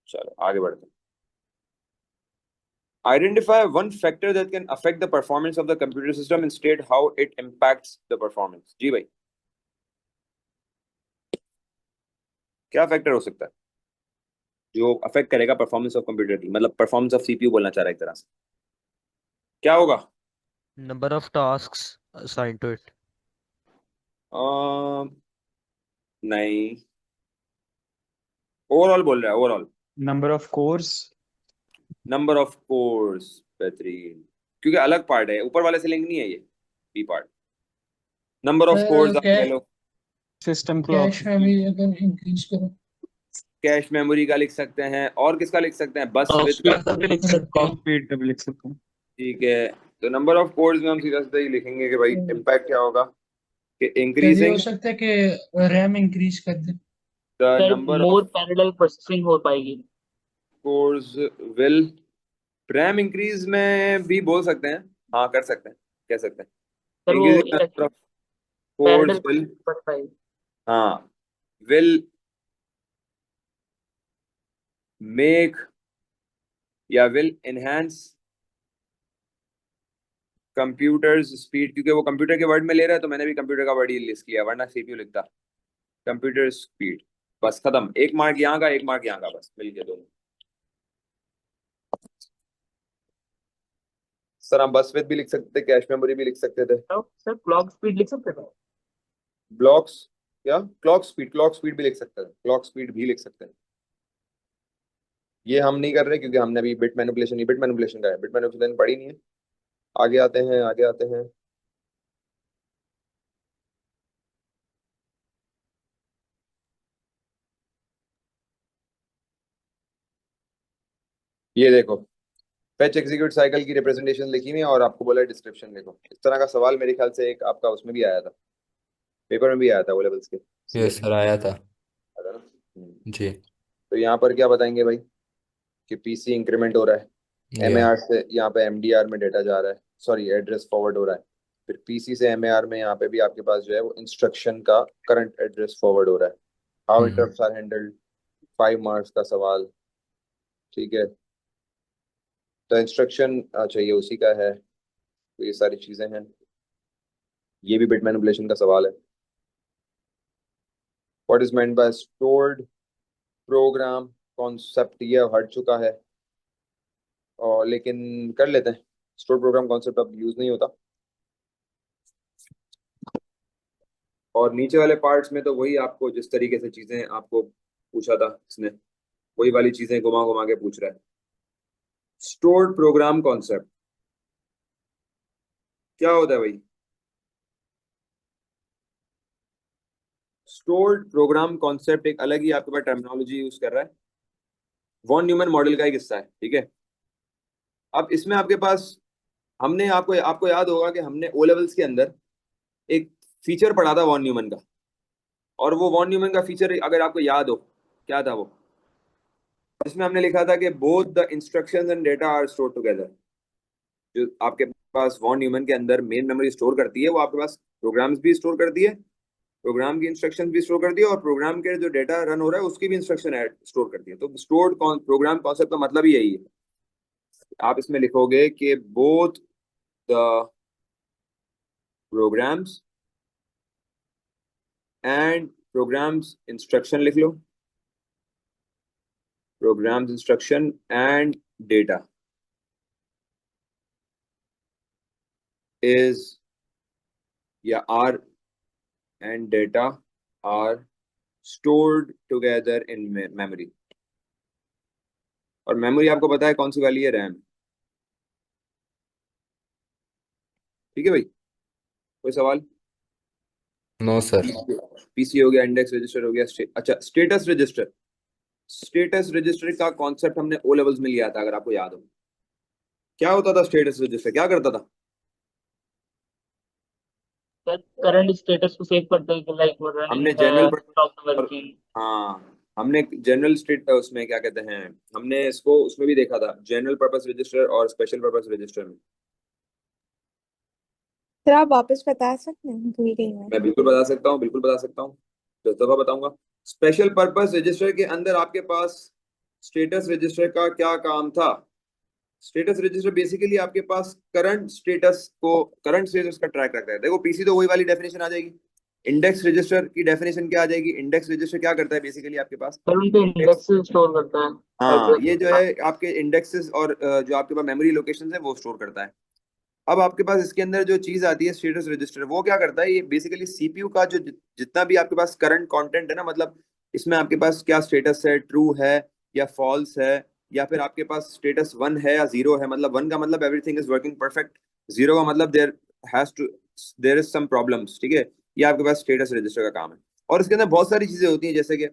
चलो आगे बढ़ते हैं। Identify one factor that can affect the performance of the computer system and state how it impacts the performance। जी भाई, क्या फैक्टर हो सकता है जो अफेक्ट करेगा परफॉर्मेंस ऑफ कंप्यूटर की, मतलब परफॉर्मेंस ऑफ CPU बोलना चाह रहा है एक तरह से। क्या होगा? Number of tasks assign to it. नहीं, ओवरऑल बोल रहा है, overall Number of cores. Number of cores. बेहतरीन, क्योंकि अलग पार्ट है, ऊपर वाले से लिंक नहीं है ये, B part. Number of cores आप ले लो। System clock कैश मेमोरी अगर इंक्रीज करो कैश मेमोरी का लिख सकते हैं, और किसका लिख सकते हैं, बस विद का। भी लिख सकते हैं। speed का भी लिख सकते हैं। ठीक है, तो नंबर ऑफ कोर्स में हम सीधा सीधा ही लिखेंगे कि भाई इम्पैक्ट क्या होगा, कि फिर ये हो इंक्रीजिंग सकता है कि रैम इंक्रीज कर दे। The sir number more of parallel processing हो पाएगी। कोर्स विल, रैम इंक्रीज में भी बोल सकते हैं, हाँ कर सकते हैं, कह सकते हैं। सर वो increasing number of course parallel will, बढ़ पाएगी। हाँ, विल मेक या विल एनहांस कंप्यूटर्स स्पीड, क्योंकि वो कंप्यूटर के वर्ड में ले रहा है तो मैंने भी कंप्यूटर का वर्ड ही लिस्ट किया, वरना CPU लिखता। कंप्यूटर स्पीड, बस खत्म। 1 मार्क यहाँ का, 1 मार्क यहाँ का, बस मिल गया दोनों। सर हम बस विद भी लिख सकते थे, कैश मेमोरी भी लिख सकते थे। तो सर क्लॉक स्पीड लिख सकते थे। ब्लॉक्स, क्या क्लॉक स्पीड, क्लॉक स्पीड भी लिख सकते हैं, क्लॉक स्पीड भी लिख सकते हैं। ये हम नहीं कर रहे क्योंकि हमने अभी बिट मैनिपुलेशन, बिट मैनिपुलेशन का है, बिट मैनिपुलेशन पढ़ी नहीं है। आगे आते हैं, आगे आते हैं। ये देखो, फेच एग्जीक्यूट साइकिल की रिप्रेजेंटेशन लिखी हुई है और आपको बोला है डिस्क्रिप्शन लिखो। इस तरह का सवाल मेरे ख्याल से एक आपका उसमें भी आया था, पेपर में भी आया था, वो लेवल्स के Yes, sir. आया था। आया था ना। जी। तो यहाँ पर क्या बताएंगे भाई, कि PC इंक्रीमेंट हो रहा है, Yeah. MAR से यहाँ पे MDR में डेटा जा रहा है, सॉरी एड्रेस फॉरवर्ड हो रहा है, फिर PC से MAR में यहाँ पे भी आपके पास जो है वो इंस्ट्रक्शन का करंट एड्रेस फॉरवर्ड हो रहा है। How interrupts are handled, 5 marks का सवाल। ठीक है, तो इंस्ट्रक्शन अच्छा ये उसी का है, तो ये सारी चीजें हैं। ये भी बिट मैनिपुलेशन का सवाल है। What is meant by stored program concept, ये हट चुका है, और लेकिन कर लेते हैं। स्टोर्ड प्रोग्राम कॉन्सेप्ट अब यूज नहीं होता। और नीचे वाले पार्ट्स में तो वही आपको जिस तरीके से चीजें आपको पूछा था इसने, वही वाली चीजें घुमा घुमा के पूछ रहा है। स्टोर्ड प्रोग्राम कॉन्सेप्ट क्या होता है भाई? स्टोर्ड प्रोग्राम कॉन्सेप्ट एक अलग ही आपके पास टर्मिनोलॉजी यूज कर रहा है, वॉन न्यूमैन मॉडल का एक हिस्सा है। ठीक है, अब इसमें आपके पास, हमने आपको आपको याद होगा कि हमने ओ लेवल्स के अंदर एक फीचर पढ़ा था वॉन न्यूमैन का, और वो वॉन न्यूमैन का फीचर अगर आपको याद हो क्या था वो, इसमें हमने लिखा था कि both the instructions and data are stored together. जो आपके पास वॉन न्यूमैन के अंदर मेन मेमोरी स्टोर करती है, वो आपके पास प्रोग्राम्स भी स्टोर करती है, प्रोग्राम की इंस्ट्रक्शन भी स्टोर करती है, और प्रोग्राम के जो डेटा रन हो रहा है उसकी भी इंस्ट्रक्शन स्टोर करती है। तो स्टोर्ड प्रोग्राम कॉन्सेप्ट का मतलब ही यही है। आप इसमें लिखोगे कि both the programs and programs instruction लिख लो, programs instruction and data is are and data are stored together in memory. और मेमोरी आपको पता है कौन सी वाली है? रैम। ठीक है भाई, कोई सवाल? No, sir. पीसी हो गया, इंडेक्स रजिस्टर हो गया, अच्छा स्टेटस रजिस्टर। स्टेटस रजिस्टर का कॉन्सेप्ट हमने ओ लेवल्स में लिया था, अगर आपको याद हो। क्या होता था स्टेटस रजिस्टर, क्या करता था? करंट स्टेटस को सेव करते हैं कि लाइक वो हमने रनिंग है, जनरल स्टॉप वर्किंग। हाँ, हमने जनरल स्टेट उसमें क्या कहते हैं, हमने इसको उसमें भी देखा था, जनरल पर्पस रजिस्टर और स्पेशल पर्पस रजिस्टर में। सर आप वापस बता सकते हैं, भूल गई मैं बिल्कुल बता सकता हूँ, बिल्कुल बता सकता हूँ, 10 दफा बताऊंगा। स्पेशल पर्पस रजिस्टर के अंदर आपके पास स्टेटस रजिस्टर का क्या काम था? स्टेटस रजिस्टर बेसिकली आपके पास करंट स्टेटस का ट्रैक रखता है। देखो पीसी तो वही वाली डेफिनेशन आ जाएगी। इंडेक्स रजिस्टर की डेफिनेशन क्या आ जाएगी? इंडेक्स रजिस्टर क्या करता है बेसिकली आपके पास? सर उनके इंडेक्स स्टोर करता है। हाँ, address ये जो है आपके इंडेक्सेस और जो आपके पास मेमोरी लोकेशंस है वो स्टोर करता है। अब आपके पास इसके अंदर जो चीज आती है स्टेटस रजिस्टर, वो क्या करता है? ये बेसिकली सीपीयू का जो जितना भी आपके पास करंट कंटेंट है ना, मतलब इसमें आपके पास क्या स्टेटस है, ट्रू है या फॉल्स है, या फिर आपके पास स्टेटस 1 है या 0 है। मतलब 1 का मतलब एवरीथिंग इज वर्किंग परफेक्ट, 0 का मतलब देयर इज सम प्रॉब्लम्स। ठीक है, ये आपके पास स्टेटस रजिस्टर का काम है। और इसके अंदर बहुत सारी चीजें होती हैं, जैसे कि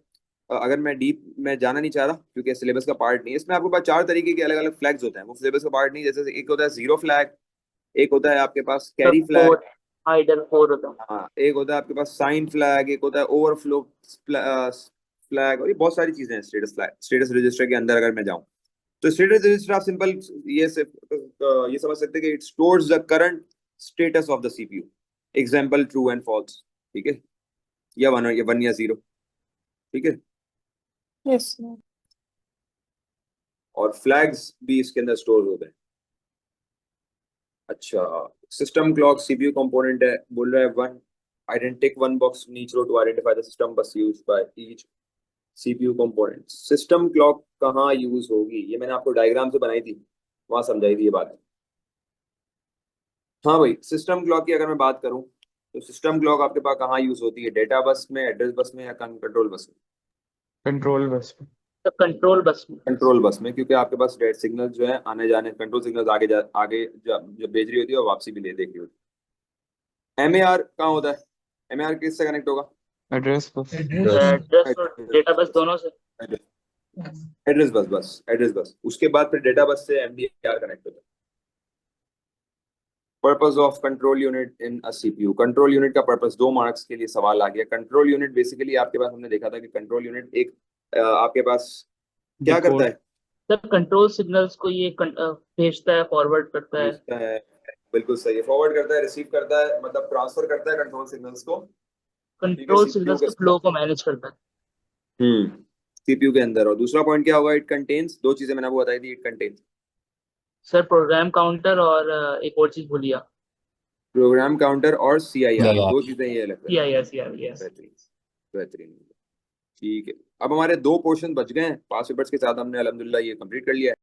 अगर मैं डीप में जाना नहीं चाह रहा क्योंकि सिलेबस का पार्ट नहीं है, इसमें आपके पास 4 तरीके के अलग अलग फ्लैग्स होते हैं, वो सिलेबस का पार्ट नहीं है। जैसे एक होता है 0 फ्लैग, एक होता है आपके पास कैरी फ्लैग, आइडल 4 होता है। हाँ, एक होता है आपके पास साइन फ्लैग, एक होता है ओवरफ्लो फ्लैग, और ये बहुत सारी चीजें हैं स्टेटस रजिस्टर के अंदर। अगर मैं जाऊं तो स्टेटस रजिस्टर आप सिंपल ये समझ सकते हैं कि it stores the current status of the CPU, example true and false. ठीक है, या 1 या 0। ठीक है, यस। और फ्लैग्स भी इसके अंदर स्टोर होते हैं। अच्छा, सिस्टम क्लॉक सीपीयू कंपोनेंट है, बोल रहा है 1 identify one box in each row to identify the system bus used by each CPU component। System clock कहाँ यूज होगी, ये मैंने आपको डायग्राम से बनाई थी, वहां समझाई थी ये बात। हाँ भाई, सिस्टम क्लॉक की अगर मैं बात करूं तो सिस्टम क्लॉक आपके पास कहाँ यूज होती है? डेटा बस में, एड्रेस बस में, या कंट्रोल बस में? कंट्रोल बस पे। तो कंट्रोल बस में। कंट्रोल बस में, क्योंकि आपके पास डेट सिग्नल जो है आने जाने, कंट्रोल सिग्नल आगे जब भेज रही होती है और वापसी भी ले देख रही होती है। एमएआर कहाँ होता है? एमएआर किससे कनेक्ट होगा? Address bus. एड्रेस और डेटा बस दोनों से। एड्रेस बस, उसके बाद फिर डेटा बस से एमडीआर कनेक्ट होता है। Purpose of control unit in a CPU. Control unit का पर्पस, 2 मार्क्स के लिए सवाल आ गया। कंट्रोल यूनिट बेसिकली आपके पास, हमने देखा था कि कंट्रोल यूनिट एक आपके पास क्या करता है? सर कंट्रोल सिग्नल्स को ये भेजता है, फॉरवर्ड करता है। भेजता है, बिल्कुल सही है, फॉरवर्ड करता है, रिसीव करता है, मतलब ट्रांसफर करता है कंट्रोल सिग्नल्स को। कंट्रोल CPU सिग्नल्स के के फ्लो को मैनेज करता है। सीपीयू के अंदर। और दूसरा पॉइंट क्या होगा? इट कंटेन्स, 2 चीजें मैंने आपको बताई थी, it contains sir program counter और एक और चीज भूलिया। प्रोग्राम काउंटर और सीआईआर, 2 चीजें ये लगता है। यस। बेहतरीन, बेहतरीन। ठीक है, अब हमारे 2 पोर्शन बच गए हैं। 5 पेपर्स के साथ हमने अल्हम्दुलिल्लाह ये कंप्लीट कर लिया है।